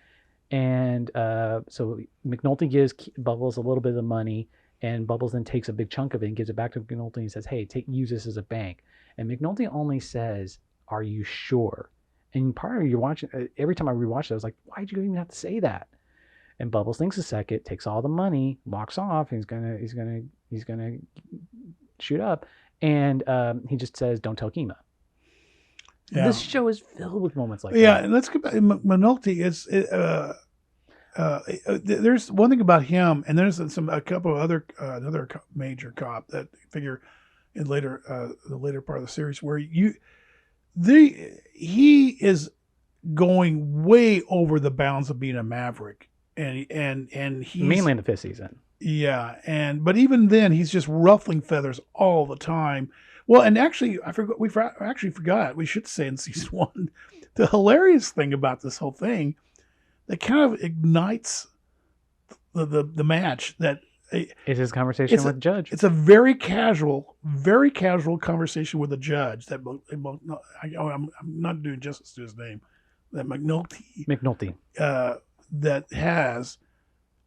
and so McNulty gives Bubbles a little bit of the money, and Bubbles then takes a big chunk of it and gives it back to McNulty and says, hey, use this as a bank, and McNulty only says, are you sure? And part of you're watching, every time I rewatched it, I was like, why'd you even have to say that? And Bubbles thinks a second, takes all the money, walks off, and he's gonna shoot up, and he just says, "Don't tell Kima." Yeah. This show is filled with moments like that. Yeah, and let's go back. Mcnulty is. There's one thing about him, and there's a couple of other another major cop that figure in the later part of the series where he is going way over the bounds of being a maverick. And he's mainly in the fifth season. Yeah, but even then he's just ruffling feathers all the time. Well, and actually we forgot. We should say in season 1, the hilarious thing about this whole thing that kind of ignites the match that is his conversation with the judge. It's a very casual conversation with the judge that I'm not doing justice to his name. That Mcnulty. That has,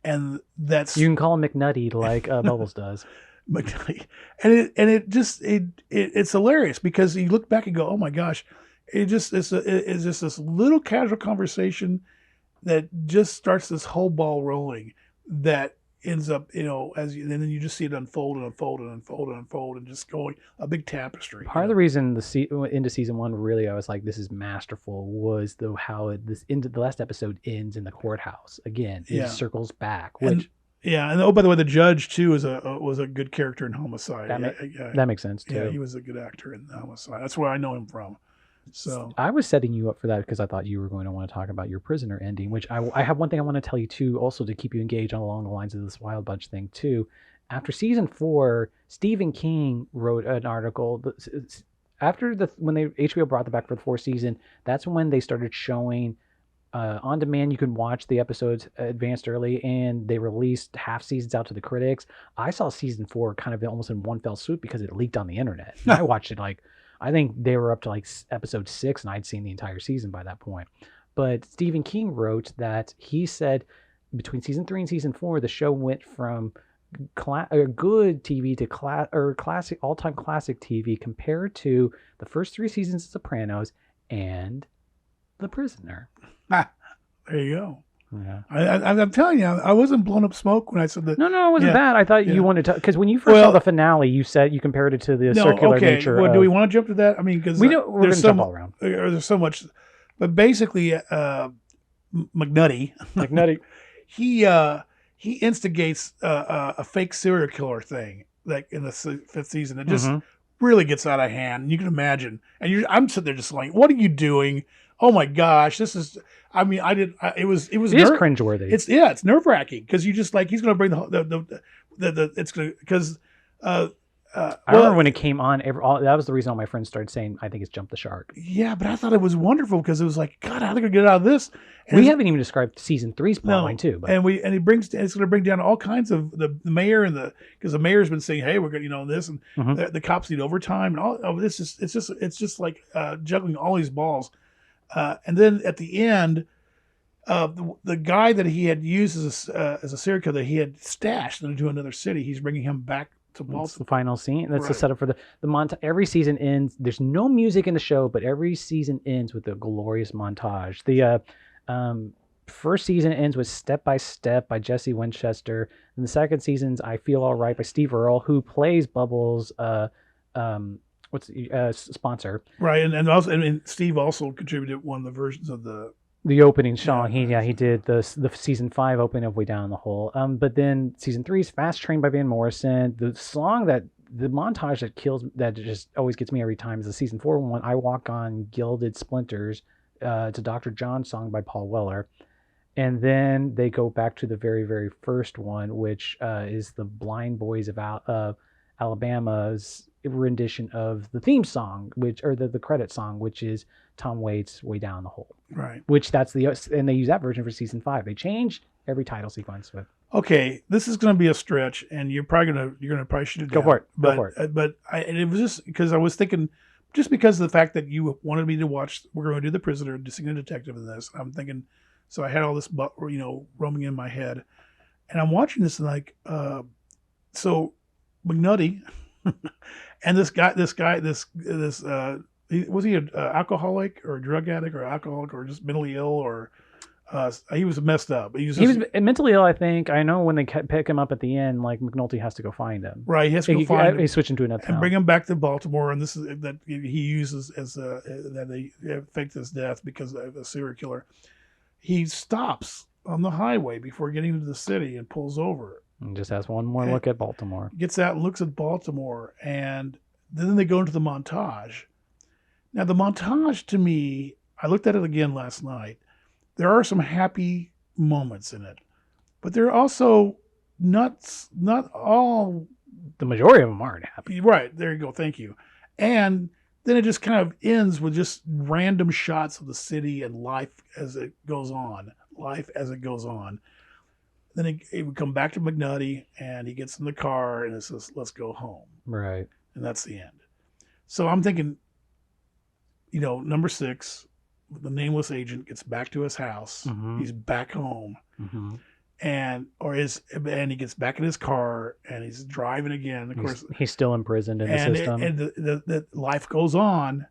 and that's, you can call him McNutty like Bubbles does. McNutty, and it's hilarious because you look back and go, oh my gosh, it's just this little casual conversation that just starts this whole ball rolling that ends up, and then you just see it unfold and just going a big tapestry. Part of the reason into season 1 really I was like, this is masterful, was how the last episode ends in the courthouse again. It circles back, which and oh, by the way, the judge too was a good character in Homicide. That makes sense too. Yeah, he was a good actor in Homicide. That's where I know him from. So I was setting you up for that because I thought you were going to want to talk about your prisoner ending, which I have one thing I want to tell you too, also to keep you engaged along the lines of this Wild Bunch thing too. After season 4, Stephen King wrote an article after when HBO brought them back for the 4th season. That's when they started showing on demand. You can watch the episodes advanced early, and they released half seasons out to the critics. I saw season 4 kind of almost in one fell swoop because it leaked on the internet. And I watched it I think they were up to episode 6, and I'd seen the entire season by that point. But Stephen King wrote that he said between season 3 and season 4, the show went from good TV to classic, all-time classic TV compared to the first 3 seasons of Sopranos and The Prisoner. There you go. Yeah. I'm telling you, I wasn't blown up smoke when I said that. No, it wasn't that. I thought you wanted to, because when you first saw the finale, you said you compared it to the circular nature. Well, do we want to jump to that? I mean, because we're going to jump all around. There's so much, but basically, McNutty, he instigates a fake serial killer thing, like in the 5th season. It just really gets out of hand. You can imagine, and I'm sitting there just like, what are you doing? Oh my gosh, this is. I mean, it is cringeworthy. It's nerve wracking because you just like, he's going to bring it's going to, because I remember when it came on. That was the reason all my friends started saying, "I think it's Jump the Shark." Yeah, but I thought it was wonderful because it was like, God, how are they gonna get out of this? And we haven't even described season 3's plotline too. But. And it's gonna bring down all kinds of the mayor because the mayor's been saying, hey, we're gonna this and the cops need overtime and all. Oh, it's just like juggling all these balls. And then at the end, the guy that he had used as a serial killer that he had stashed into another city, he's bringing him back to Baltimore. That's the final scene. That's the setup for the montage. Every season ends. There's no music in the show, but every season ends with a glorious montage. The first season ends with Step by Step by Jesse Winchester, and the second season's I Feel All Right by Steve Earle, who plays Bubbles' sponsor. Right, and also Steve also contributed one of the versions of the opening song. He did the season 5 opening of Way Down the Hole. But then season 3 is Fast Train by Van Morrison. The song the montage that just always gets me every time is the season 4 one, I Walk on Gilded Splinters. It's a Dr. John song by Paul Weller. And then they go back to the very, very first one, which is the Blind Boys of Alabama's rendition of the theme song, the credit song, which is Tom Waits' Way Down the Hole. Right. And they use that version for season 5. They changed every title sequence with. Okay, this is going to be a stretch, and you're probably shoot it down. Go for it. And it was just because I was thinking, just because of the fact that you wanted me to watch, we're going to do The Prisoner, Designated Detective in this. I'm thinking, so I had all this, roaming in my head, and I'm watching this and like, so Mcnulty and this guy, was he an alcoholic or a drug addict or alcoholic or just mentally ill or he was messed up. He was mentally ill, I think. I know when they pick him up at the end, like McNulty has to go find him. Right, he has to go find him. He's switching to another town. And bring him back to Baltimore, and this is that he uses as that they faked his death because of a serial killer. He stops on the highway before getting into the city and pulls over. And just has one more look at Baltimore. Gets out and looks at Baltimore, and then they go into the montage. Now, the montage, to me, I looked at it again last night. There are some happy moments in it, but there are also not all. The majority of them aren't happy. Right. There you go. Thank you. And then it just kind of ends with just random shots of the city and life as it goes on. Then it would come back to McNulty, and he gets in the car, and it says, let's go home. Right. And that's the end. So I'm thinking, number 6, the nameless agent gets back to his house. Mm-hmm. He's back home. Mm-hmm. And he gets back in his car and he's driving again. Of course, he's still imprisoned in the system. And the life goes on,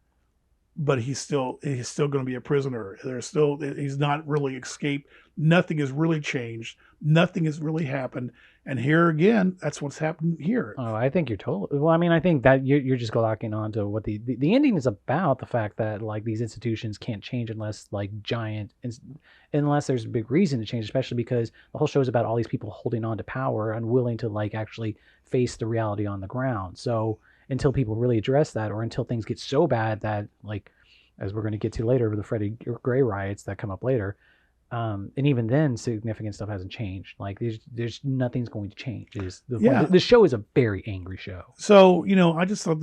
but he's still going to be a prisoner. He's not really escaped. Nothing has really changed. Nothing has really happened. And here again, that's what's happened here. Oh, I think you're totally. Well, I mean, I think that you're just locking on to what the ending is about. The fact that like these institutions can't change unless there's a big reason to change, especially because the whole show is about all these people holding on to power, unwilling to like actually face the reality on the ground. So until people really address that, or until things get so bad that, like, as we're going to get to later with the Freddie Gray riots that come up later, and even then, significant stuff hasn't changed. Like there's nothing's going to change. The show is a very angry show. So I just thought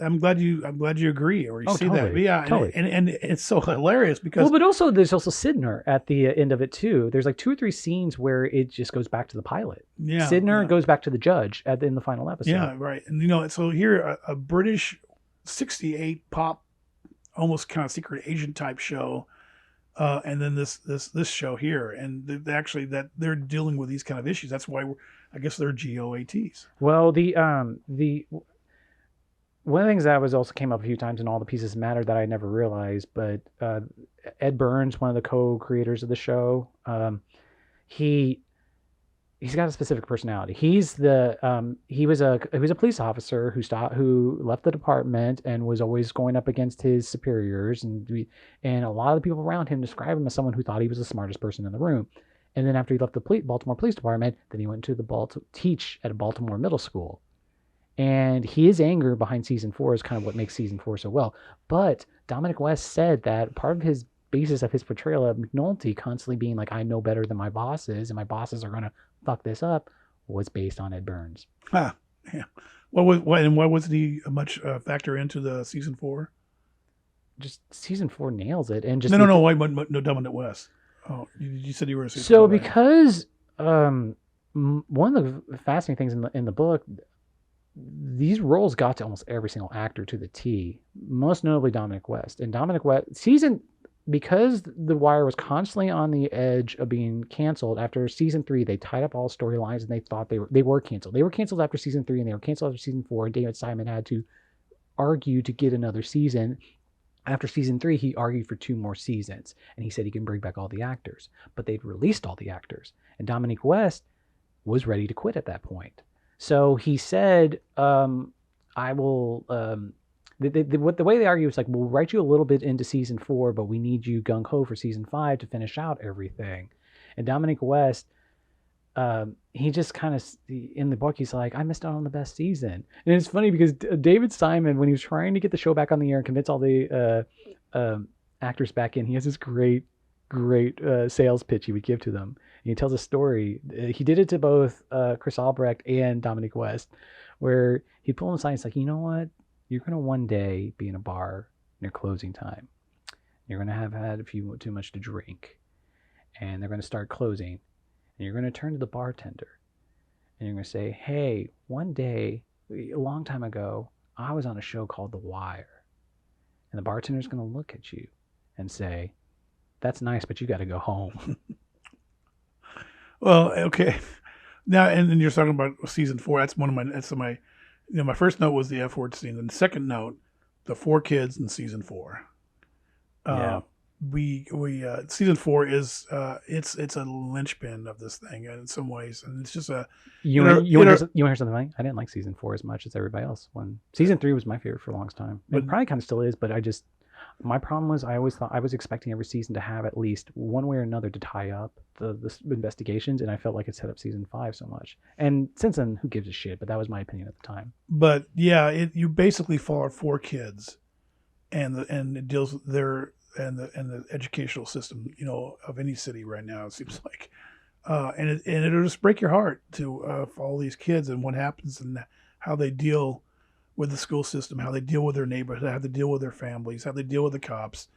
I'm glad you agree or you see totally, that. But yeah, totally. And it's so hilarious because but also there's also Sidner at the end of it too. There's like 2 or 3 scenes where it just goes back to the pilot. Yeah, Sidner goes back to the judge in the final episode. Yeah, right. And so here a British 68 pop, almost kind of secret agent type show. And then this show here, and actually that they're dealing with these kind of issues. That's why I guess they're G.O.A.T.s. Well, the one of the things that was also came up a few times in All the Pieces Matter that I never realized, but Ed Burns, one of the co-creators of the show, he's got a specific personality. He was a police officer who left the department and was always going up against his superiors, and a lot of the people around him describe him as someone who thought he was the smartest person in the room. And then after he left the Baltimore Police Department, then he went to teach at a Baltimore middle school. And his anger behind season 4 is kind of what makes season 4 so well. But Dominic West said that part of his basis of his portrayal of McNulty constantly being like, I know better than my bosses, and my bosses are going to fuck this up, was based on Ed Burns. Yeah. What was the much factor into the season 4? Just season 4 nails it, and just No. No, Dominic West. Oh, you said you were a season. So because one of the fascinating things in the book, these roles got to almost every single actor to the T. Most notably Dominic West. And Dominic West because The Wire was constantly on the edge of being canceled after season 3, they tied up all storylines and they thought they were canceled. They were canceled after season 3 and they were canceled after season 4. And David Simon had to argue to get another season. After season 3, he argued for 2 more seasons, and he said he can bring back all the actors. But they'd released all the actors, and Dominic West was ready to quit at that point. So he said, "I will." The way they argue is like, "We'll write you a little bit into season 4, but we need you gung ho for season 5 to finish out everything." And Dominic West, he just kind of, in the book, he's like, I missed out on the best season. And it's funny because David Simon, when he was trying to get the show back on the air and convince all the actors back in, he has this great sales pitch he would give to them. And he tells a story. He did it to both Chris Albrecht and Dominic West, where he'd pull them aside and he's like, you know what? You're going to one day be in a bar near closing time. You're going to have had too much to drink. And they're going to start closing. And you're going to turn to the bartender and you're going to say, hey, one day, a long time ago, I was on a show called The Wire. And the bartender's going to look at you and say, that's nice, but you got to go home. Well, okay. Now, and then you're talking about season 4. That's my my first note was the F word scene. And the second note, the 4 kids in season 4. Yeah. We season 4 is it's a linchpin of this thing in some ways, and it's just a you want to hear something funny? I didn't like season 4 as much as everybody else. When season 3 was my favorite for a long time, it probably kind of still is, but my problem was I always thought I was expecting every season to have at least one way or another to tie up the investigations, and I felt like it set up season 5 so much. And since then, who gives a shit? But that was my opinion at the time. But yeah, you basically follow 4 kids, and it deals with their and the educational system, of any city right now, it seems like, and it'll just break your heart to follow these kids and what happens and how they deal with the school system, how they deal with their neighborhood, how they deal with their families, how they deal with the cops,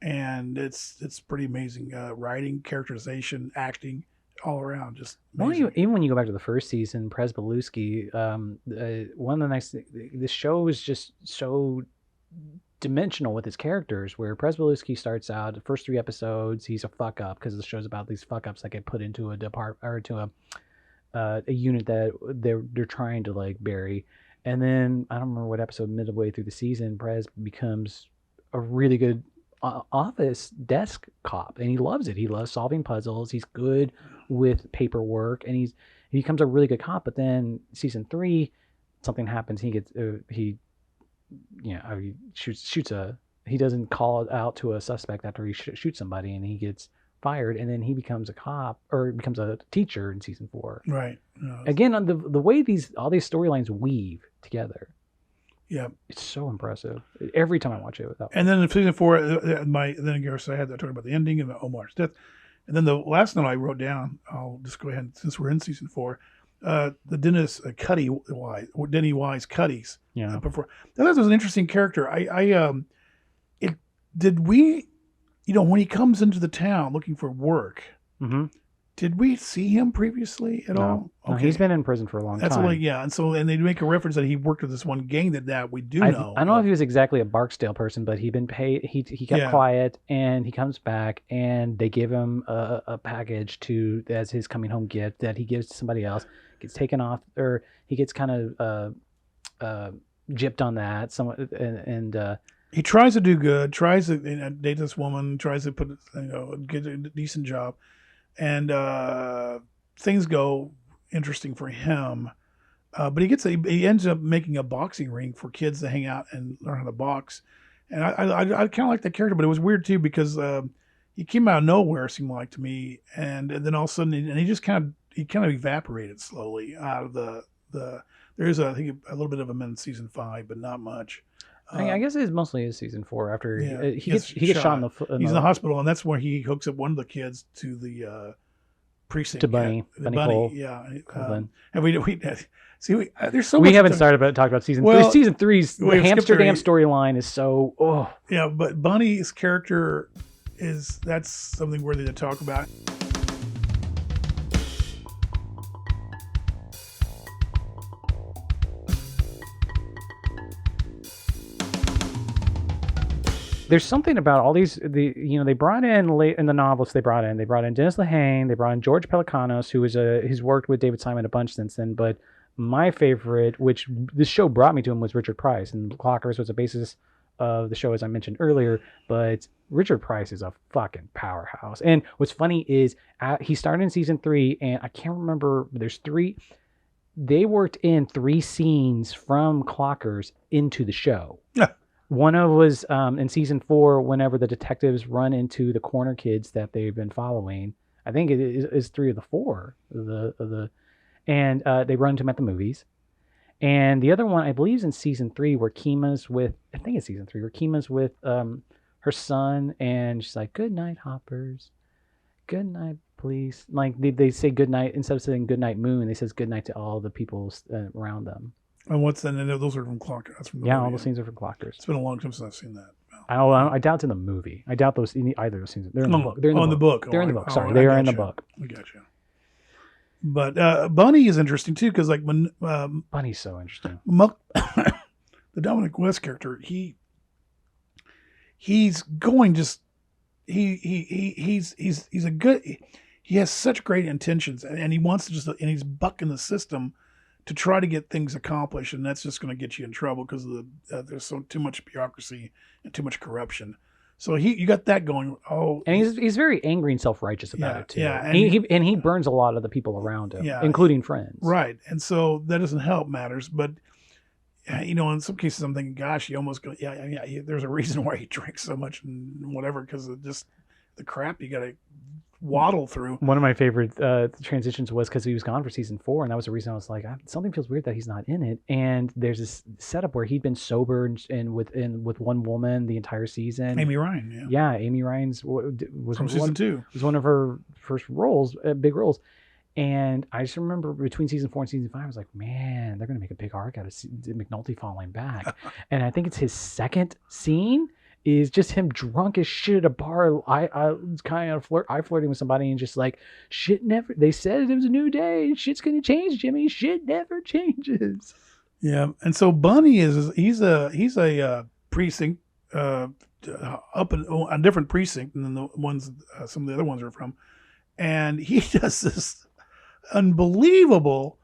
and it's pretty amazing. Writing, characterization, acting, all around, just amazing. Well, even when you go back to the first season, Presbalewski, one of the nice, this show is just so dimensional with his characters, where Presbalewski starts out the first 3 episodes he's a fuck up because the show's about these fuck ups that get put into a department or to a unit that they're trying to like bury, and then I don't remember what episode, midway through the season, Pres becomes a really good office desk cop, and he loves it. He loves solving puzzles. He's good with paperwork, and he becomes a really good cop. But then season 3, something happens. He gets he he doesn't call out to a suspect after he shoots somebody, and he gets fired, and then he becomes a cop or becomes a teacher in season 4. Right. No, again, on the way all these storylines weave together. Yeah, it's so impressive every time I watch it. And then in season 4, then I had to talk about the ending and Omar's death, and then the last note I wrote down. I'll just go ahead since we're in season 4. The Dennis Denny Wise Cuddies. Yeah. Before that was an interesting character. Did we, when he comes into the town looking for work, mm-hmm. Did we see him previously at all? Okay. No, he's been in prison for a long time. And they make a reference that he worked with this one gang that we do know. I don't know if he was exactly a Barksdale person, but he'd been paid. He kept quiet, and he comes back, and they give him a package as his coming home gift that he gives to somebody else. Gets taken off, or he gets kind of gypped on that. He tries to do good, tries to date this woman, tries to get a decent job. And things go interesting for him, but he ends up making a boxing ring for kids to hang out and learn how to box. And I kind of like that character, but it was weird too because he came out of nowhere, it seemed like to me, and then all of a sudden, he just kind of evaporated slowly out of the. There's I think a little bit of him in season 5, but not much. I guess it's mostly season 4 after he gets shot in the foot. He's in the hospital, and that's where he hooks up one of the kids to the precinct to Bunny. the Bunny Cole. Yeah. Coleman. And there's so much. We haven't started to talk about season 3. Season 3's the Hamsterdam storyline is so Yeah, but Bunny's character that's something worthy to talk about. There's something about all these, they brought in late in the novels. They brought in Dennis Lehane. They brought in George Pelecanos, he's worked with David Simon a bunch since then. But my favorite, which this show brought me to him, was Richard Price, and Clockers was the basis of the show, as I mentioned earlier. But Richard Price is a fucking powerhouse. And what's funny is he started in season 3, and I can't remember. There's 3. They worked in 3 scenes from Clockers into the show. Yeah. One of was in season 4, whenever the detectives run into the corner kids that they've been following. I think it is 3 of the 4 and they run into them at the movies. And the other one, I believe, is in season 3, where Kima's with. I think it's season 3 where Kima's with her son, and she's like, "Good night, Hoppers. Good night, police." Like they say good night instead of saying good night, Moon. They says good night to all the people around them. And those are from Clockers. That's from all those scenes are from Clockers. It's been a long time since I've seen that. I doubt it's in the movie. I doubt those in either of those scenes. They're in the book. They're in the book. They're in the book. Sorry, they are in the book. I got you. But Bunny is interesting too, because like when Bunny's so interesting. The Dominic West character, he's going just he's a good. He has such great intentions, and he wants to and he's bucking the system to try to get things accomplished, and that's just going to get you in trouble because of there's too much bureaucracy and too much corruption. So you got that going. Oh, and he's very angry and self-righteous about it too. Yeah, and he burns a lot of the people around him, including friends. Right, and so that doesn't help matters. But in some cases, I'm thinking, gosh, he almost go. Yeah. There's a reason why he drinks so much and whatever, because of just the crap you got to waddle through. One of my favorite transitions was because he was gone for season 4, and that was the reason I was like, something feels weird that he's not in it. And there's this setup where he'd been sober and with one woman the entire season. Amy Ryan, yeah, Amy Ryan's was from season 2. Was one of her first roles, big roles. And I just remember between season 4 and season 5, I was like, man, they're gonna make a big arc out of Mcnulty falling back. And I think it's his second scene is just him drunk as shit at a bar. I was kind of flirting with somebody and just like, shit never. They said it was a new day. Shit's gonna change, Jimmy. Shit never changes. Yeah, and so Bunny he's a precinct up in a different precinct than the ones some of the other ones are from, and he does this unbelievable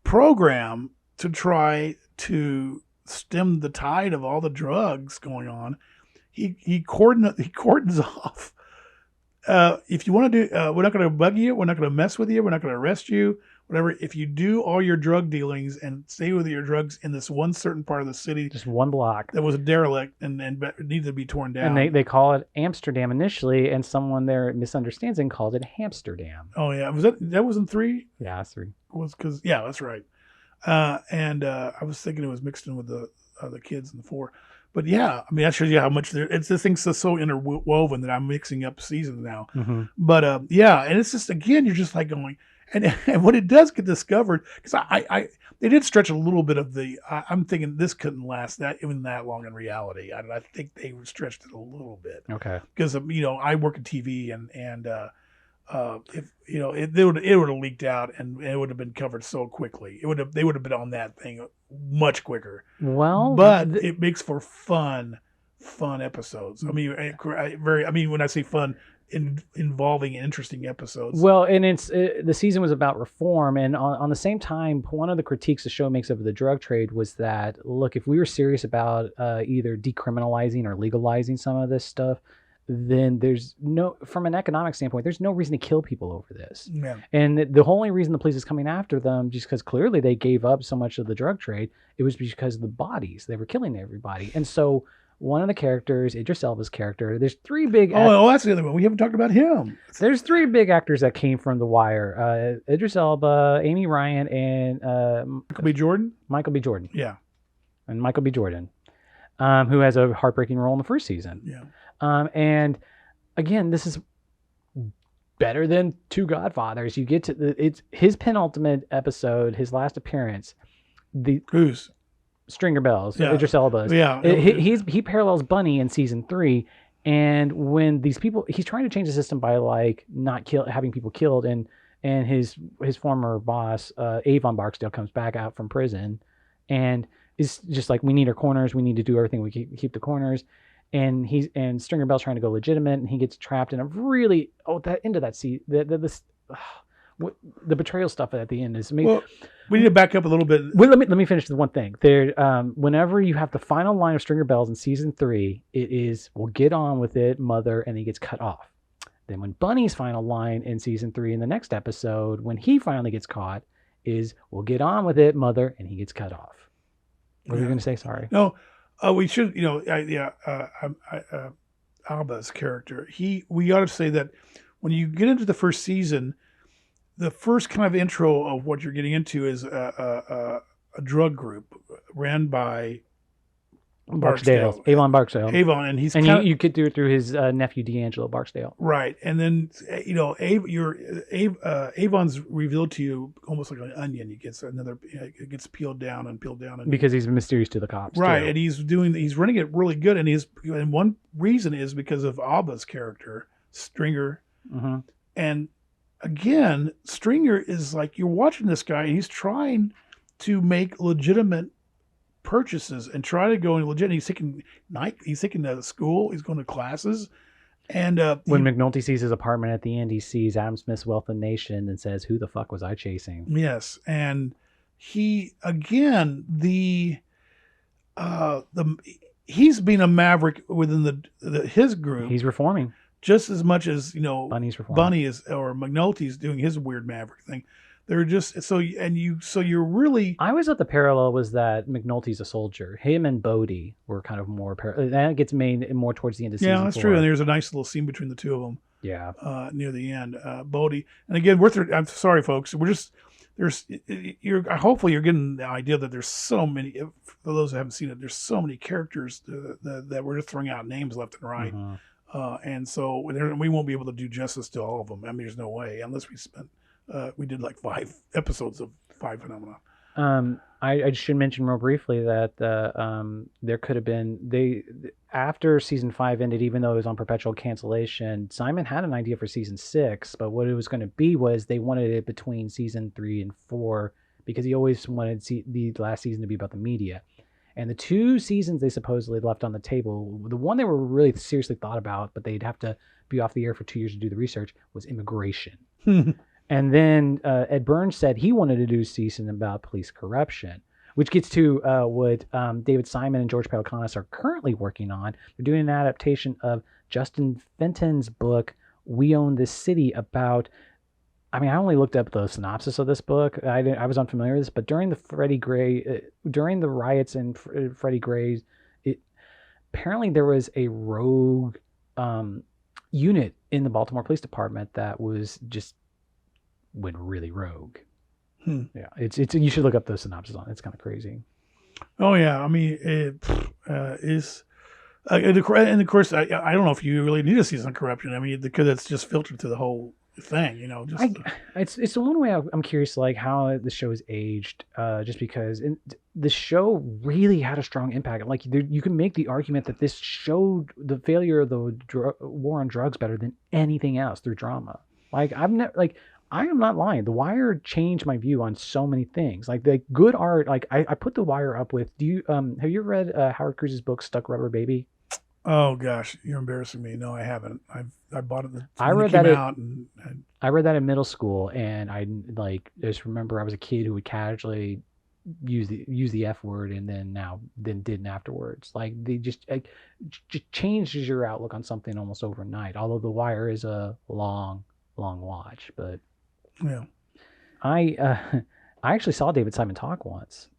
program to try to stem the tide of all the drugs going on. He cordons off. If you want to do, we're not going to bug you. We're not going to mess with you. We're not going to arrest you. Whatever. If you do all your drug dealings and stay with your drugs in this one certain part of the city, just one block that was a derelict and needed to be torn down. And they call it Amsterdam initially, and someone there misunderstands and called it Hamsterdam. Oh yeah, that wasn't 3? Yeah, that's 3. Was because that's right. And I was thinking it was mixed in with the kids in the 4. But yeah, I mean, that shows you how much this thing's so interwoven that I'm mixing up seasons now. Mm-hmm. But and it's just, again, you're just like going, and when it does get discovered, because they did stretch a little bit of I'm thinking this couldn't last that long in reality. I think they stretched it a little bit. Okay. Because I work in TV and if it would have leaked out and it would have been covered so quickly. They would have been on that thing much quicker. Well, but it makes for fun episodes. I mean, when I say fun, involving interesting episodes. Well, and the season was about reform, and on the same time, one of the critiques the show makes of the drug trade was that, look, if we were serious about either decriminalizing or legalizing some of this stuff, then from an economic standpoint, there's no reason to kill people over this. Yeah. And the only reason the police is coming after them, just because clearly they gave up so much of the drug trade, it was because of the bodies. They were killing everybody. And so one of the characters, Idris Elba's character, there's 3 big... that's the other one. We haven't talked about him. There's 3 big actors that came from The Wire. Idris Elba, Amy Ryan, and... Michael B. Jordan? Michael B. Jordan. Yeah. And Michael B. Jordan, who has a heartbreaking role in the first season. Yeah. And again, this is better than Two Godfathers. You get to it's his penultimate episode, his last appearance. The Who's Stringer Bells, yeah. Idris Elba's. Yeah, he parallels Bunny in season 3, and when these people, he's trying to change the system by like not having people killed, and his former boss, Avon Barksdale, comes back out from prison, and is just like, we need our corners, we need to do everything, we keep the corners, and Stringer Bell's trying to go legitimate, and he gets trapped in a really that end of that scene, the betrayal stuff at the end is amazing. Well, we need to back up a little bit. Well, let me finish the one thing. There, whenever you have the final line of Stringer Bells in season 3, it is, "Well, get on with it, mother," and he gets cut off. Then when Bunny's final line in season 3 in the next episode, when he finally gets caught, is, "Well, get on with it, mother," and he gets cut off. What were you going to say? Sorry. No, we should. Alba's character. We ought to say that when you get into the first season, the first kind of intro of what you're getting into is a drug group ran by Barksdale. Avon Barksdale. Avon, and you could do it through his nephew D'Angelo Barksdale. Right, and then Avon's revealed to you almost like an onion. It gets peeled down and because he's mysterious to the cops. Right, too. and he's running it really good, and one reason is because of Alba's character, Stringer, and again, Stringer is like, you're watching this guy, and he's trying to make legitimate purchases and try to go in legit. He's taking school, he's going to classes, and when Mcnulty sees his apartment at the end, he sees Adam Smith's Wealth of Nation and says, "Who the fuck was I chasing?" Yes, and he again he's being a maverick within his group. He's reforming. Just as much as Bunny is, or McNulty's doing his weird maverick thing. They're just so you're really. I always thought the parallel was that McNulty's a soldier. Him and Bodie were kind of more that gets made more towards the end of season 4. Yeah, that's true. And there's a nice little scene between the two of them. Yeah, near the end, Bodie. And again, I'm sorry, folks. Hopefully you're getting the idea that there's so many. For those who haven't seen it, there's so many characters that we're just throwing out names left and right. And so we won't be able to do justice to all of them. I mean, there's no way unless we did like 5 episodes of 5 phenomena. I should mention real briefly that there could have been after season 5 ended, even though it was on perpetual cancellation, Simon had an idea for season 6, but what it was going to be was they wanted it between season 3 and 4 because he always wanted the last season to be about the media. And the 2 seasons they supposedly left on the table, the one they were really seriously thought about, but they'd have to be off the air for 2 years to do the research, was immigration. And then Ed Burns said he wanted to do a season about police corruption, which gets to what David Simon and George Pelecanos are currently working on. They're doing an adaptation of Justin Fenton's book, We Own This City, about... I mean, I only looked up the synopsis of this book. I was unfamiliar with this, but during the riots in Freddie Gray's, apparently there was a rogue unit in the Baltimore Police Department that went really rogue. Yeah, it's you should look up the synopsis on it. It's kind of crazy. Oh yeah, I mean it is, and of course I don't know if you really need to see some corruption. I mean, because it's just filtered through the whole thing, it's the one way I'm curious, like how the show is aged, just because the show really had a strong impact. Like you can make the argument that this showed the failure of the war on drugs better than anything else through drama. Like I am not lying. The Wire changed my view on so many things. Like the good art. Like I put The Wire up with. Do you have you read Howard Cruz's book Stuck Rubber Baby? Oh gosh, you're embarrassing me. No, I haven't. I bought it. I read that I read that in middle school, and I just remember I was a kid who would casually use the F word, and then didn't afterwards. Like they just changes your outlook on something almost overnight. Although The Wire is a long watch, but yeah, I actually saw David Simon talk once.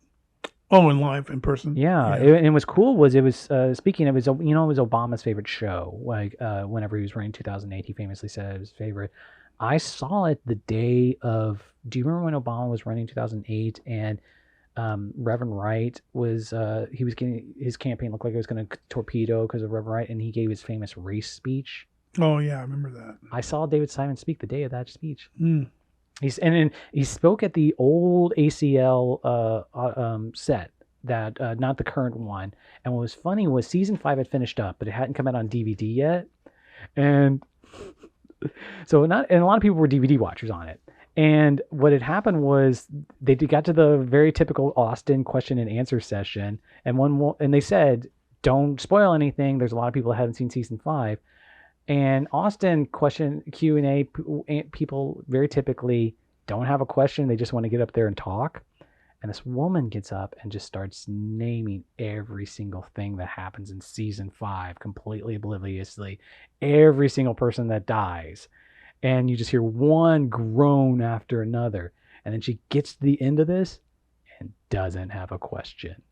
Oh, in live, in person? Yeah. And what's cool was it was, speaking of, it was Obama's favorite show. Like, whenever he was running 2008, he famously said it was his favorite. I saw it the day of, do you remember when Obama was running 2008 and Reverend Wright was, he was getting, his campaign looked like it was going to torpedo because of Reverend Wright, and he gave his famous race speech. Oh yeah, I remember that. I saw David Simon speak the day of that speech. Mm. He spoke at the old ACL set, that not the current one. And what was funny was season 5 had finished up, but it hadn't come out on DVD yet. And so a lot of people were DVD watchers on it. And what had happened was they got to the very typical Austin question and answer session, and they said, "Don't spoil anything. There's a lot of people that haven't seen season 5." And Austin question Q&A people very typically don't have a question. They just want to get up there and talk. And this woman gets up and just starts naming every single thing that happens in season 5, completely obliviously. Every single person that dies. And you just hear one groan after another. And then she gets to the end of this and doesn't have a question.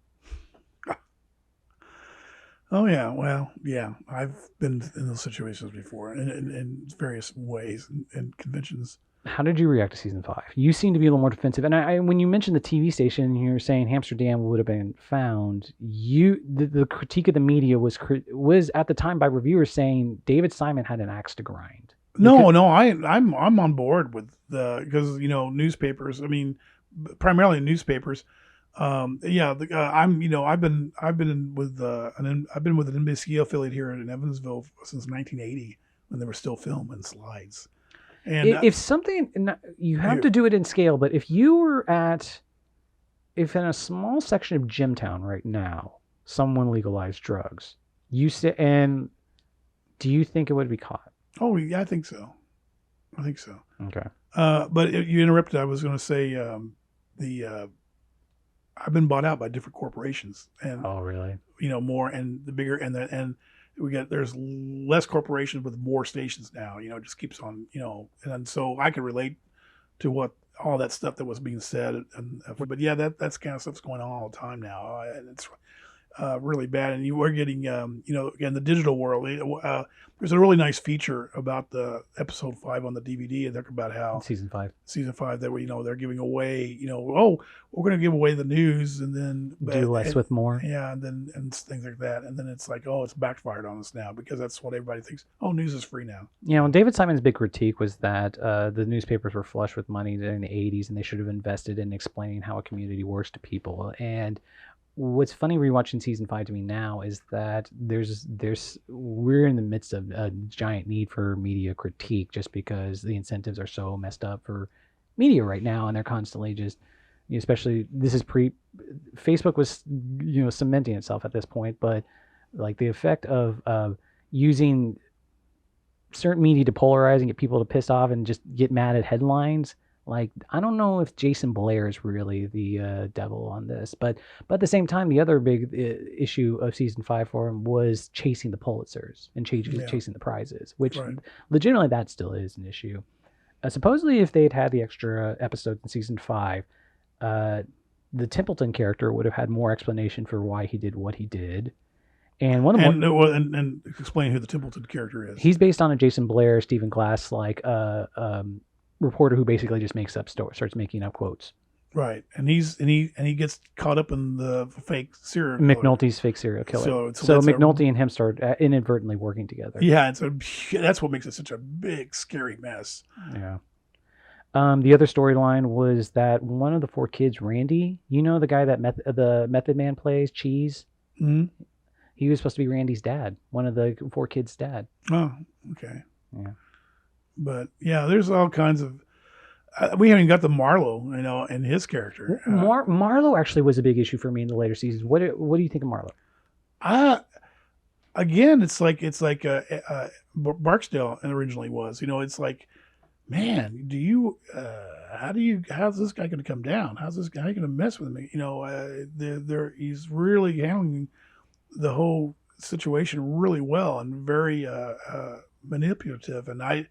Oh yeah, well, yeah, I've been in those situations before, in various ways and conventions. How did you react to season 5? You seem to be a little more defensive. And when you mentioned the TV station, you were saying Amsterdam would have been found. The critique of the media was at the time by reviewers saying David Simon had an axe to grind. No, I'm on board with because newspapers. I mean, primarily newspapers. I've been with an NBC affiliate here in Evansville since 1980 when they were still filming slides. And if something, you have to do it in scale, but if in a small section of Jimtown right now, someone legalized drugs, do you think it would be caught? Oh yeah, I think so. Okay. But you interrupted. I was going to say I've been bought out by different corporations, and oh really? More and the bigger and there's less corporations with more stations now. It just keeps on, and so I can relate to what all that stuff that was being said, but yeah, that's kind of stuff's going on all the time now, and it's really bad. And you are getting, again, the digital world. There's a really nice feature about the episode 5 on the DVD, and talk about how season 5 that they're giving away, we're going to give away the news, and then do less with more. Yeah, and things like that, and then it's like, it's backfired on us now because that's what everybody thinks. Oh, news is free now. David Simon's big critique was that the newspapers were flush with money in the 80s, and they should have invested in explaining how a community works to people. And what's funny rewatching season 5 to me now is that we're in the midst of a giant need for media critique, just because the incentives are so messed up for media right now, and they're constantly just, especially this is Facebook was cementing itself at this point, but like the effect of using certain media to polarize and get people to piss off and just get mad at headlines. Like, I don't know if Jason Blair is really the devil on this, but at the same time, the other big issue of season 5 for him was chasing the Pulitzers and chasing the prizes, which legitimately that still is an issue. Supposedly, if they'd had the extra episode in season 5, the Templeton character would have had more explanation for why he did what he did. And and explain who the Templeton character is. He's based on a Jason Blair, Stephen Glass reporter who basically just makes up starts making up quotes. Right, and he gets caught up in the fake serial killer. McNulty's fake serial killer. So McNulty and him start inadvertently working together. Yeah, and so that's what makes it such a big, scary mess. Yeah. The other storyline was that one of the 4 kids, Randy, the guy that the Method Man plays, Cheese. Mm-hmm. He was supposed to be Randy's dad, one of the 4 kids' dad. Oh, okay. Yeah. But yeah, there's all kinds of. We haven't got the Marlow, and his character. Marlow actually was a big issue for me in the later seasons. What do you think of Marlow? Again, it's like Barksdale originally was. It's like, man, how's this guy going to come down? How's this guy going to mess with me? He's really handling the whole situation really well and very manipulative, and I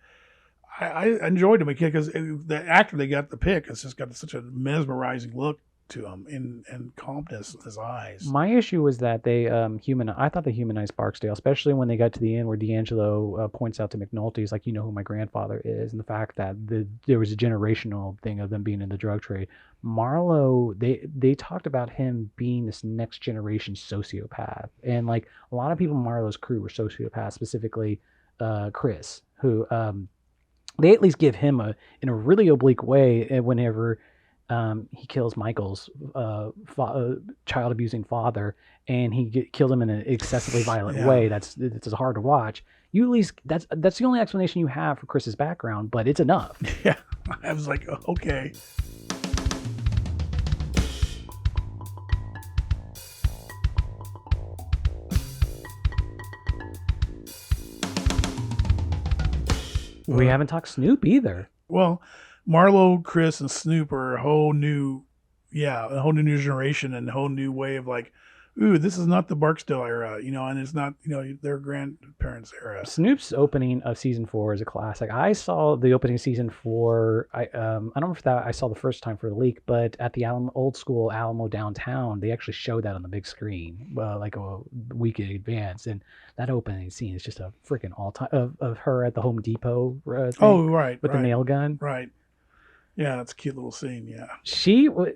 enjoyed him because the actor they got the pick has just got such a mesmerizing look to him and calmness in his eyes. My issue was that they I thought they humanized Barksdale, especially when they got to the end where D'Angelo points out to McNulty, he's like, who my grandfather is, and the fact that there was a generational thing of them being in the drug trade. Marlow, they talked about him being this next generation sociopath, and like a lot of people in Marlow's crew were sociopaths, specifically Chris, who they at least give him in a really oblique way whenever he kills Michael's child abusing father, and he kills him in an excessively violent way. It's hard to watch. You at least that's the only explanation you have for Chris's background, but it's enough. Yeah, I was like, okay. We haven't talked Snoop either. Well, Marlow, Chris, and Snoop are a whole new generation and a whole new way of like, ooh, this is not the Barksdale era, and it's not, their grandparents' era. Snoop's opening of season 4 is a classic. I saw the opening of season 4. I don't know if I saw the first time for the leak, but at the old school Alamo downtown, they actually showed that on the big screen, like a week in advance. And that opening scene is just a freaking all time of her at the Home Depot. Oh, right. With the nail gun. Right. Yeah, that's a cute little scene. Yeah.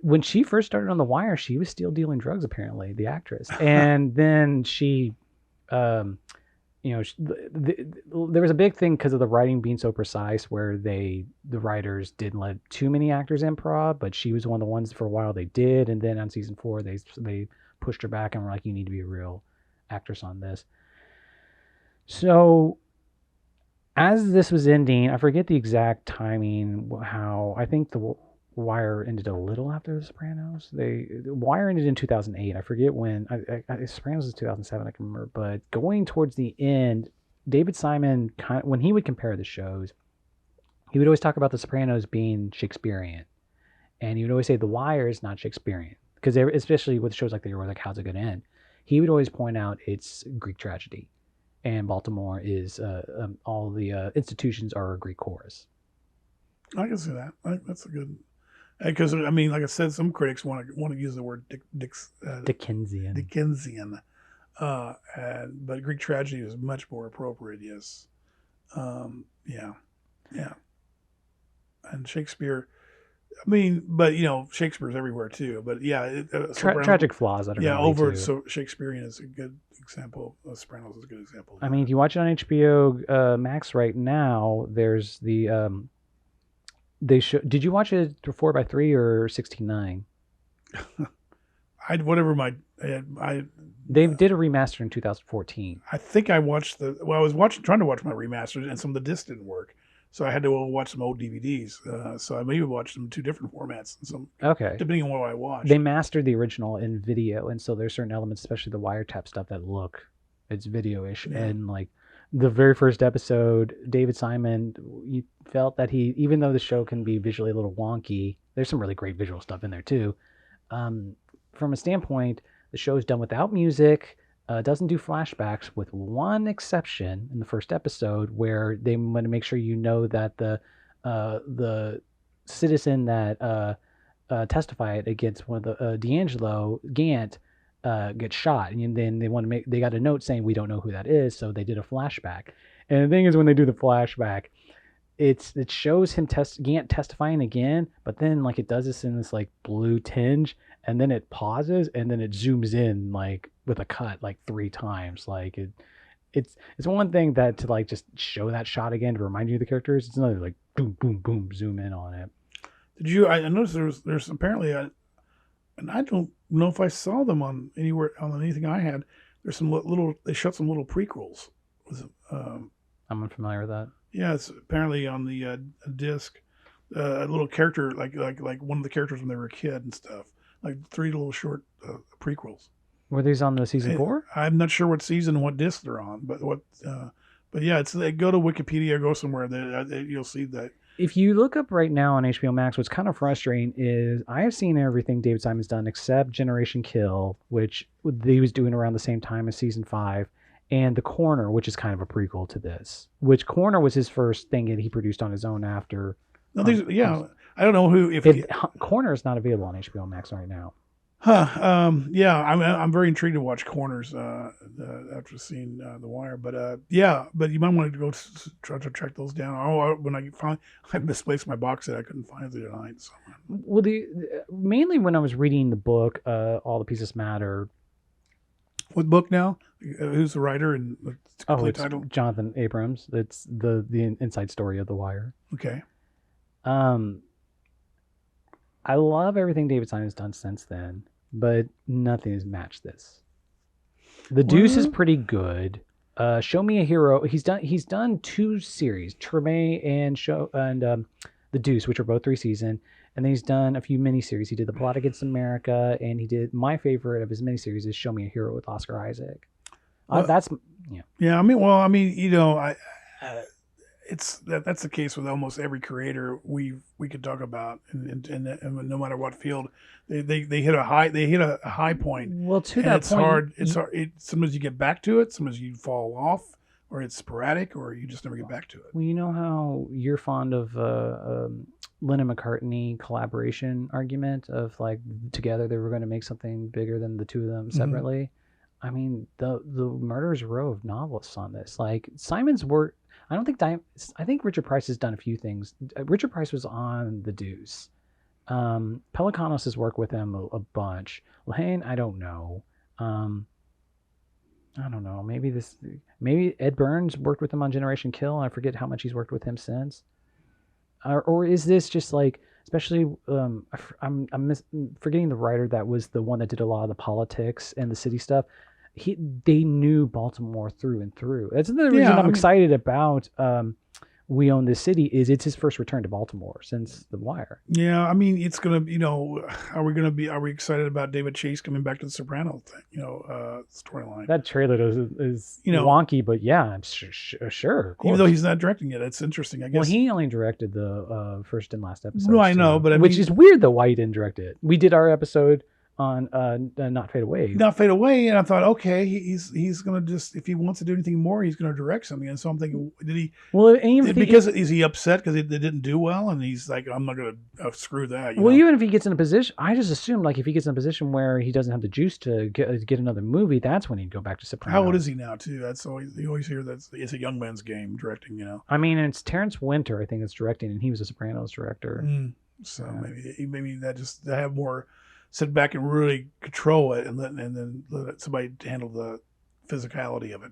When she first started on The Wire, she was still dealing drugs, apparently, the actress. And then she, there was a big thing because of the writing being so precise where the writers didn't let too many actors improv, but she was one of the ones for a while they did. And then on season 4, they pushed her back and were like, you need to be a real actress on this. So as this was ending, I forget the exact timing, how I think the Wire ended a little after The Sopranos. The Wire ended in 2008. I forget when. Sopranos is 2007, I can remember. But going towards the end, David Simon, when he would compare the shows, he would always talk about The Sopranos being Shakespearean. And he would always say The Wire is not Shakespearean. Because especially with shows like they were like, how's it going to end? He would always point out it's Greek tragedy. And Baltimore is all the institutions are a Greek chorus. I can see that. That's a good, because I mean, like I said, some critics want to use the word Dickensian. Dickensian, but Greek tragedy is much more appropriate. Yes, yeah, and Shakespeare. I mean, but Shakespeare's everywhere too. But yeah, tragic flaws. Overt so Shakespearean is a good example. Sopranos is a good example. I mean, if you watch it on HBO Max right now, there's the Did you watch it 4x3 or 16:9? They did a remaster in 2014. I think I watched I was trying to watch my remasters, and some of the discs didn't work. So I had to watch some old DVDs. So I maybe watched them in 2 different formats. Depending on what I watched. They mastered the original in video, and so there's certain elements, especially the wiretap stuff, that it's video-ish. Yeah. And like the very first episode, David Simon, you felt that even though the show can be visually a little wonky, there's some really great visual stuff in there too. From a standpoint, the show is done without music. Doesn't do flashbacks, with one exception in the first episode where they want to make sure that the citizen that testified against one of the D'Angelo Gant gets shot, and then they got a note saying we don't know who that is, so they did a flashback. And the thing is, when they do the flashback, it shows him Gant testifying again, but then like it does this in this like blue tinge, and then it pauses, and then it zooms in like with a cut like 3 times. Like it's one thing that to like just show that shot again to remind you of the characters. It's another like boom boom boom zoom in on it. I noticed there's apparently and I don't know if I saw them on anything I had. There's some they shot some little prequels. I'm unfamiliar with that. Yeah, it's apparently on the disc. A little character like one of the characters when they were a kid and stuff. Like 3 little short prequels. Were these on the season 4? I'm not sure what season and what disc they're on, but yeah, go to Wikipedia, go somewhere you'll see that. If you look up right now on HBO Max, what's kind of frustrating is I have seen everything David Simon's done except Generation Kill, which he was doing around the same time as season 5, and The Corner, which is kind of a prequel to this. Which Corner was his first thing that he produced on his own after. No, I don't know who. Corner is not available on HBO Max right now. Yeah, I'm very intrigued to watch Corners after seeing The Wire, but you might want to go try to track those down. When I misplaced my box set, I couldn't find it tonight. So. Well, mainly when I was reading the book, All the Pieces Matter. What book now? Who's the writer and the complete title? Jonathan Abrams. It's the inside story of The Wire. Okay. I love everything David Simon's done since then, but nothing has matched this. The Deuce is pretty good. Show Me a Hero. He's done 2 series, Treme and The Deuce, which are both 3 season, and then he's done a few miniseries. He did The Plot Against America, and he did my favorite of his miniseries is Show Me a Hero with Oscar Isaac. That's yeah. I mean, you know, that's the case with almost every creator we could talk about, and no matter what field, they hit a high point. Well, to that point, it's hard. Sometimes you get back to it, sometimes you fall off, or it's sporadic, or you just never get back to it. Well, you know how you're fond of Lennon McCartney collaboration argument of like together they were going to make something bigger than the two of them separately. Mm-hmm. I mean, the Murderers Row of novelists on this, like Simon's work. I think Richard Price has done a few things. Richard Price was on The Deuce. Pelicanos has worked with him a bunch. Lane, I don't know. I don't know. Maybe Ed Burns worked with him on Generation Kill. I forget how much he's worked with him since. Or is this just like, especially, I'm forgetting the writer that was the one that did a lot of the politics and the city stuff. They knew Baltimore through and through. That's the reason I'm excited about We Own This City. It's his first return to Baltimore since The Wire. Yeah, I mean, it's gonna, are we excited about David Chase coming back to the Soprano thing? Storyline. That trailer is wonky, but yeah, I'm sure. Even though he's not directing it, it's interesting. I guess. Well, he only directed the first and last episode. No, I know, but which is weird though. Why he didn't direct it? We did our episode on Not Fade Away. Not Fade Away, and I thought, okay, he's gonna just, if he wants to do anything more, he's gonna direct something. And so I'm thinking, did he? Well, is he upset because they didn't do well, and he's like, I'm not gonna screw that. Well, even if he gets in a position, I just assumed like if he gets in a position where he doesn't have the juice to get another movie, that's when he'd go back to Sopranos. How old is he now? Too. That's always you always hear that it's a young man's game directing. I mean, it's Terrence Winter, I think, that's directing, and he was a Sopranos director. So maybe that just to have more. Sit back and really control it, and then let somebody handle the physicality of it.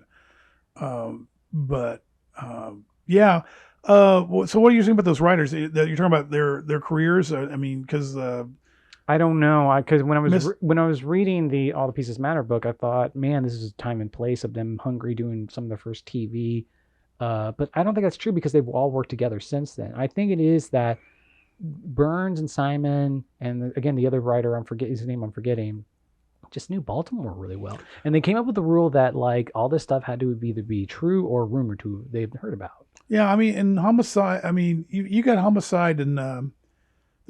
Yeah. So what are you saying about those writers? You're talking about their careers? I mean, because I don't know. Because when I was reading All the Pieces Matter book, I thought, man, this is a time and place of them hungry doing some of their first TV. But I don't think that's true because they've all worked together since then. I think it is that Burns and Simon, and again the other writer, I'm forgetting, just knew Baltimore really well, and they came up with the rule that like all this stuff had to either be true or rumored to they've heard about. Yeah, I mean, in Homicide, I mean, you got Homicide in the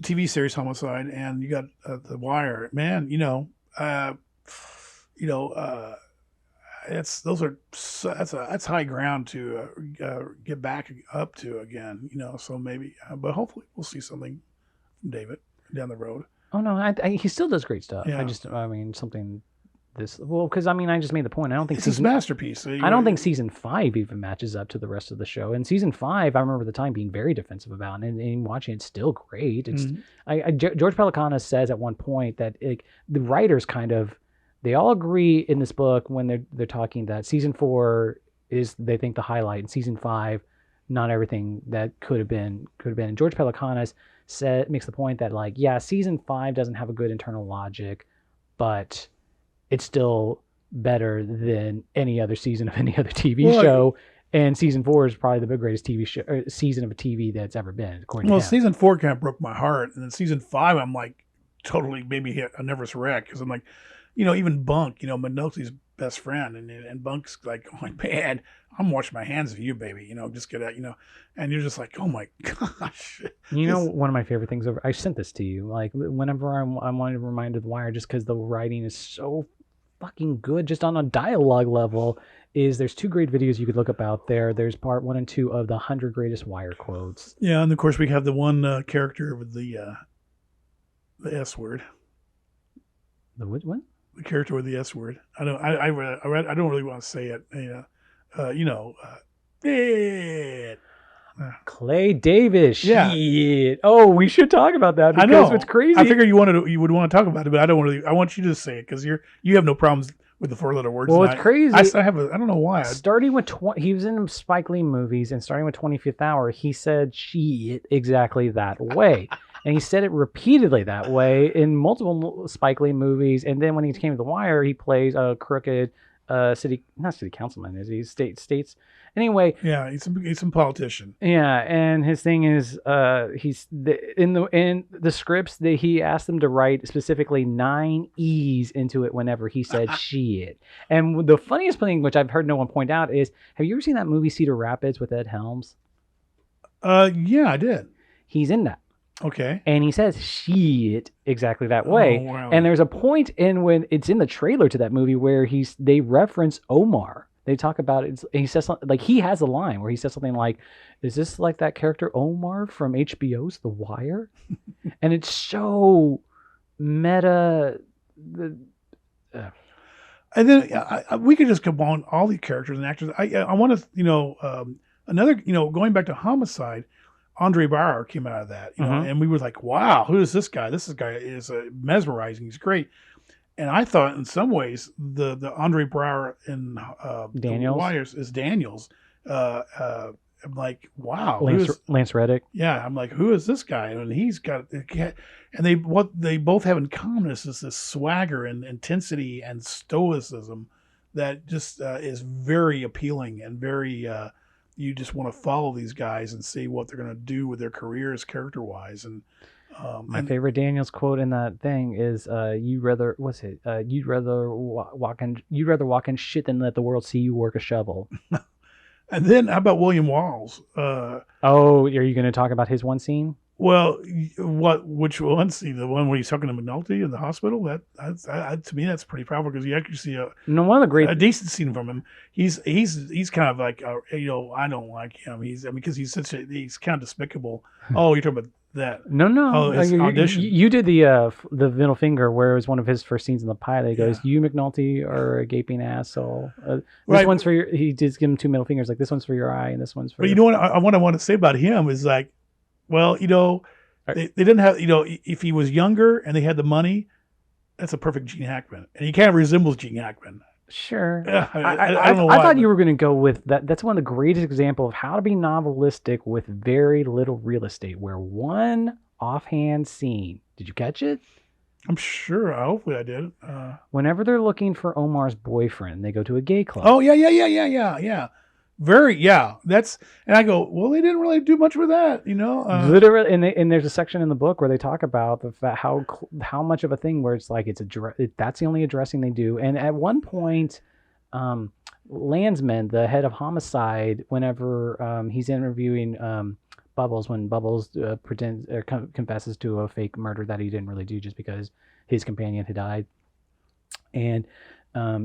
TV series Homicide, and you got The Wire. Man, that's high ground to get back up to again, so maybe, but hopefully we'll see something from David down the road. Oh no, he still does great stuff. Yeah. Something this, because I just made the point. I don't think it's his masterpiece. I don't think season 5 even matches up to the rest of the show. And season 5, I remember the time being very defensive about, and watching it's still great. It's George Pelicanos says at one point that the writers kind of. They all agree in this book when they're talking that season 4 is, they think, the highlight, and season 5, not everything that could have been. And George Pelicanos makes the point that like, yeah, season 5 doesn't have a good internal logic, but it's still better than any other season of any other TV show. And season 4 is probably the greatest TV show season of a TV that's ever been. According to him. Season 4 kind of broke my heart, and then season 5, I'm like totally maybe hit a nervous wreck because I'm like. Even Bunk, Mcnulty's best friend, and Bunk's like, oh, man, I'm washing my hands of you, baby. Just get out, and you're just like, oh my gosh. One of my favorite things I sent this to you, like whenever I'm wanting to remind of The Wire, just because the writing is so fucking good, just on a dialogue level, there's 2 great videos you could look up out there. There's part 1 and 2 of the 100 greatest Wire quotes. Yeah, and of course we have the one character with the S word. The what? The character with the S word. I don't really want to say it. Clay Davis. Yeah. Shit. Oh, we should talk about that because it's crazy. I figured you would want to talk about it, but I don't really. I want you to say it because you have no problems with the 4-letter words. Well, it's crazy. I don't know why. Starting with he was in Spike Lee movies, and starting with 25th Hour, he said "shit" exactly that way, and he said it repeatedly that way in multiple Spike Lee movies. And then when he came to The Wire, he plays a crooked not city councilman, is he? States. Anyway, yeah, he's some politician. Yeah, and his thing is, in the scripts that he asked them to write specifically 9 E's into it whenever he said shit. And the funniest thing, which I've heard no one point out, is have you ever seen that movie Cedar Rapids with Ed Helms? Yeah, I did. He's in that. Okay. And he says shit exactly that way. Oh, wow. And there's a point when it's in the trailer to that movie where they reference Omar. They talk about it. He says something, like he has a line where he says something like, "Is this like that character Omar from HBO's The Wire?" And it's so meta. And then we could just combine all these characters and actors. I want to, another, going back to Homicide, Andre Braugher came out of that, and we were like, wow, who is this guy? This guy is mesmerizing. He's great. And I thought in some ways the Andre Braugher in Daniels? The Wires is Daniels. I'm like, wow. Lance Reddick. Yeah, I'm like, who is this guy? And he's got, and what they both have in common is this swagger and intensity and stoicism that just is very appealing and very, you just want to follow these guys and see what they're going to do with their careers character-wise. And my favorite Daniels quote in that thing is, "You'd rather walk in shit than let the world see you work a shovel." And then how about William Walls? Are you going to talk about his one scene? Well, which one scene? The one where he's talking to Mcnulty in the hospital? That to me, that's pretty powerful because you actually see one of the great a decent scene from him. He's kind of like I don't like him. Because he's kind of despicable. Oh, you're talking about that? No. Oh, his audition. You did the middle finger where it was one of his first scenes in the pilot. He goes, "You Mcnulty are a gaping asshole." This one's for your. He did give him 2 middle fingers. Like, this one's for your eye, and this one's for. But you know what? I want to say about him is like, well, they didn't have, if he was younger and they had the money, that's a perfect Gene Hackman, and he kind of resembles Gene Hackman. Sure. Yeah, I don't know why. I thought you were going to go with that. That's one of the greatest examples of how to be novelistic with very little real estate, where one offhand scene. Did you catch it? I'm sure. Hopefully I did. Whenever they're looking for Omar's boyfriend, they go to a gay club. Oh, yeah. That's, and I go, well, they didn't really do much with that, Literally, and there's a section in the book where they talk about the fact how much of a thing where it's like that's the only addressing they do. And at one point, Landsman, the head of Homicide, whenever he's interviewing Bubbles, when Bubbles confesses to a fake murder that he didn't really do just because his companion had died, and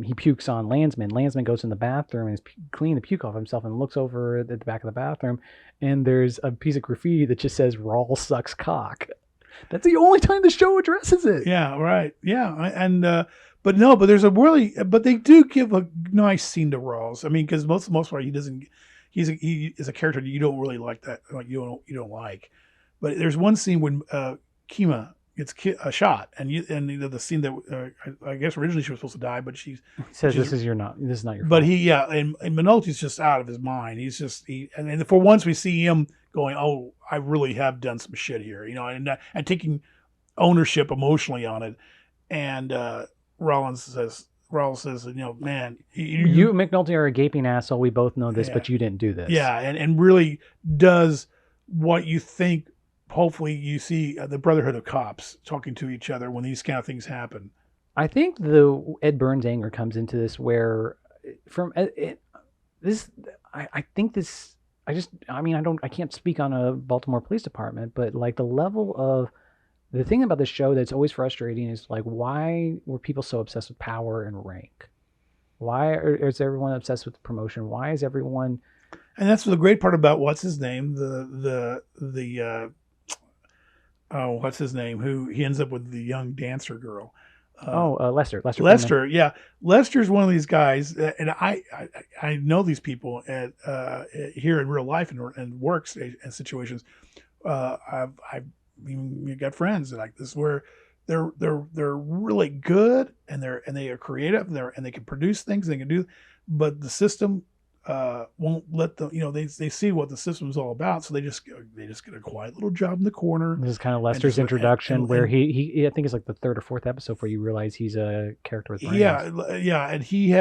he pukes on Landsman. Landsman goes in the bathroom and is cleaning the puke off himself and looks over at the back of the bathroom, and there's a piece of graffiti that just says "Rawl sucks cock." That's the only time the show addresses it. Yeah, right. Yeah, and but they do give a nice scene to Rawls. I mean, because most part he doesn't. He is a character that you don't really like you don't like. But there's one scene when Kima gets shot, and the scene that I guess originally she was supposed to die, but she says this is not your fault. But and Mcnulty's just out of his mind. He's just and for once we see him going, oh, I really have done some shit here, and taking ownership emotionally on it. And Rawls says, man, you Mcnulty are a gaping asshole. We both know this, but you didn't do this. Yeah, and really does what you think. Hopefully you see the Brotherhood of Cops talking to each other when these kind of things happen. I think the Ed Burns anger comes into this where I can't speak on a Baltimore Police Department, but like the level of the thing about this show that's always frustrating is like, why were people so obsessed with power and rank? Why is everyone obsessed with promotion? Why is everyone? And that's the great part about what's his name, what's his name? Who he ends up with the young dancer girl. Lester. Lester, yeah. Lester's one of these guys, and I know these people here in real life and works and situations. I've got friends like this where they're really good, and they are creative, and they can produce things, they can do, but the system won't let them. They see what the system is all about, so they just get a quiet little job in the corner. This is kind of Lester's introduction, where he I think it's like the third or fourth episode where you realize he's a character with brains. Yeah, and he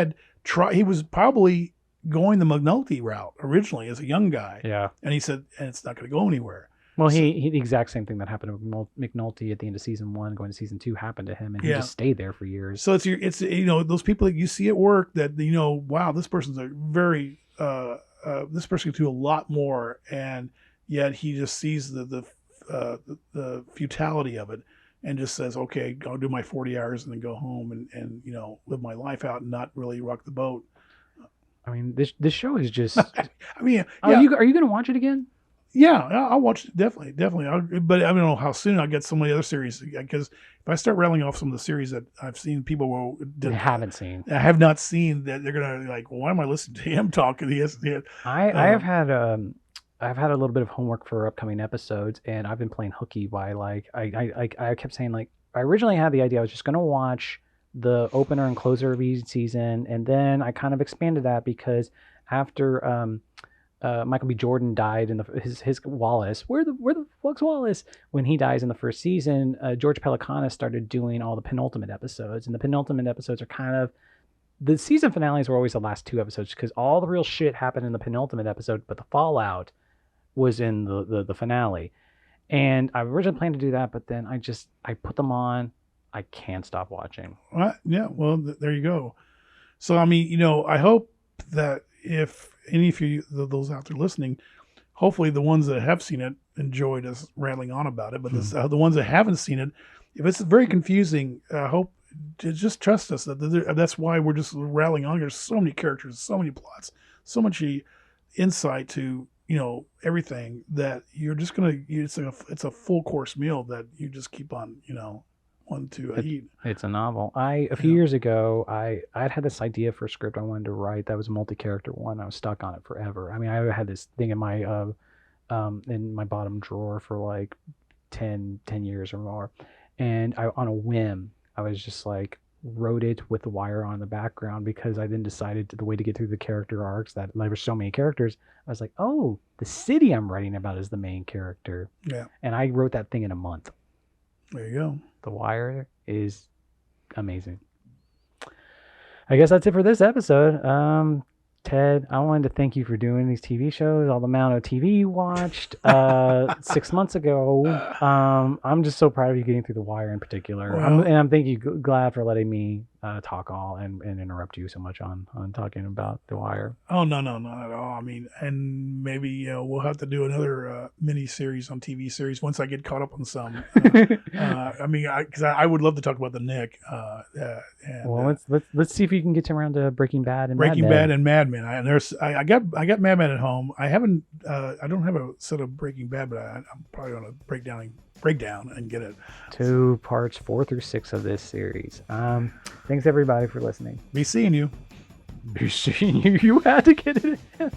was probably going the Mcnulty route originally as a young guy. Yeah, and he said, and it's not going to go anywhere. Well, he the exact same thing that happened to Mcnulty at the end of season 1, going to season 2, happened to him, and he just stayed there for years. So it's those people that you see at work that wow, this person's a very this person can do a lot more, and yet he just sees the futility of it and just says, okay, I'll do my 40 hours and then go home and live my life out and not really rock the boat. I mean, this show is just. I mean, are you going to watch it again? Yeah, I'll watch it definitely. But I don't know how soon I'll get some of the other series, because if I start rattling off some of the series that I've seen people haven't seen, I have not seen, that they're gonna be like, well, why am I listening to him talking? I've had a little bit of homework for upcoming episodes, and I've been playing hooky by I kept saying, like, I originally had the idea I was just going to watch the opener and closer of each season, and then I kind of expanded that because after Michael B. Jordan died in his Wallace, where the fuck's Wallace? When he dies in the first season, George Pelecanos started doing all the penultimate episodes, and the penultimate episodes are kind of, the season finales were always the last 2 episodes because all the real shit happened in the penultimate episode, but the fallout was in the finale. And I originally planned to do that, but then I put them on. I can't stop watching. Yeah, well, there you go. So, I mean, I hope that if any of you, those out there listening, hopefully the ones that have seen it enjoyed us rattling on about it. But the ones that haven't seen it, if it's very confusing, I hope to just trust us. That's why we're just rattling on. There's so many characters, so many plots, so much insight to everything, that you're just gonna. It's a full course meal that you just keep on wanting to eat. It's a novel. A few years ago, I'd had this idea for a script I wanted to write that was a multi-character one. I was stuck on it forever. I mean, I had this thing in my bottom drawer for like 10 years or more, and on a whim, I was just like wrote it with the wire on the background, because I then decided the way to get through the character arcs, that there were so many characters, I was like, oh, the city I'm writing about is the main character. Yeah. And I wrote that thing in a month. There you go. The Wire is amazing. I guess that's it for this episode. Ted, I wanted to thank you for doing these TV shows, all the amount of TV you watched 6 months ago. I'm just so proud of you getting through The Wire in particular. Well, I'm glad for letting me talk all and interrupt you so much on talking about The Wire. Oh, no, not at all. I mean, and maybe we'll have to do another mini series on TV series once I get caught up on some. I mean, because I would love to talk about the Nick. Well, let's see if you can get around to Breaking Bad and Breaking Bad and Mad Men. I got Mad Men at home. I don't have a set of Breaking Bad, but I'm probably going to break down and get it. 2 parts, 4 through 6 of this series. Thanks everybody for listening. Be seeing you. Be seeing you. You had to get it in.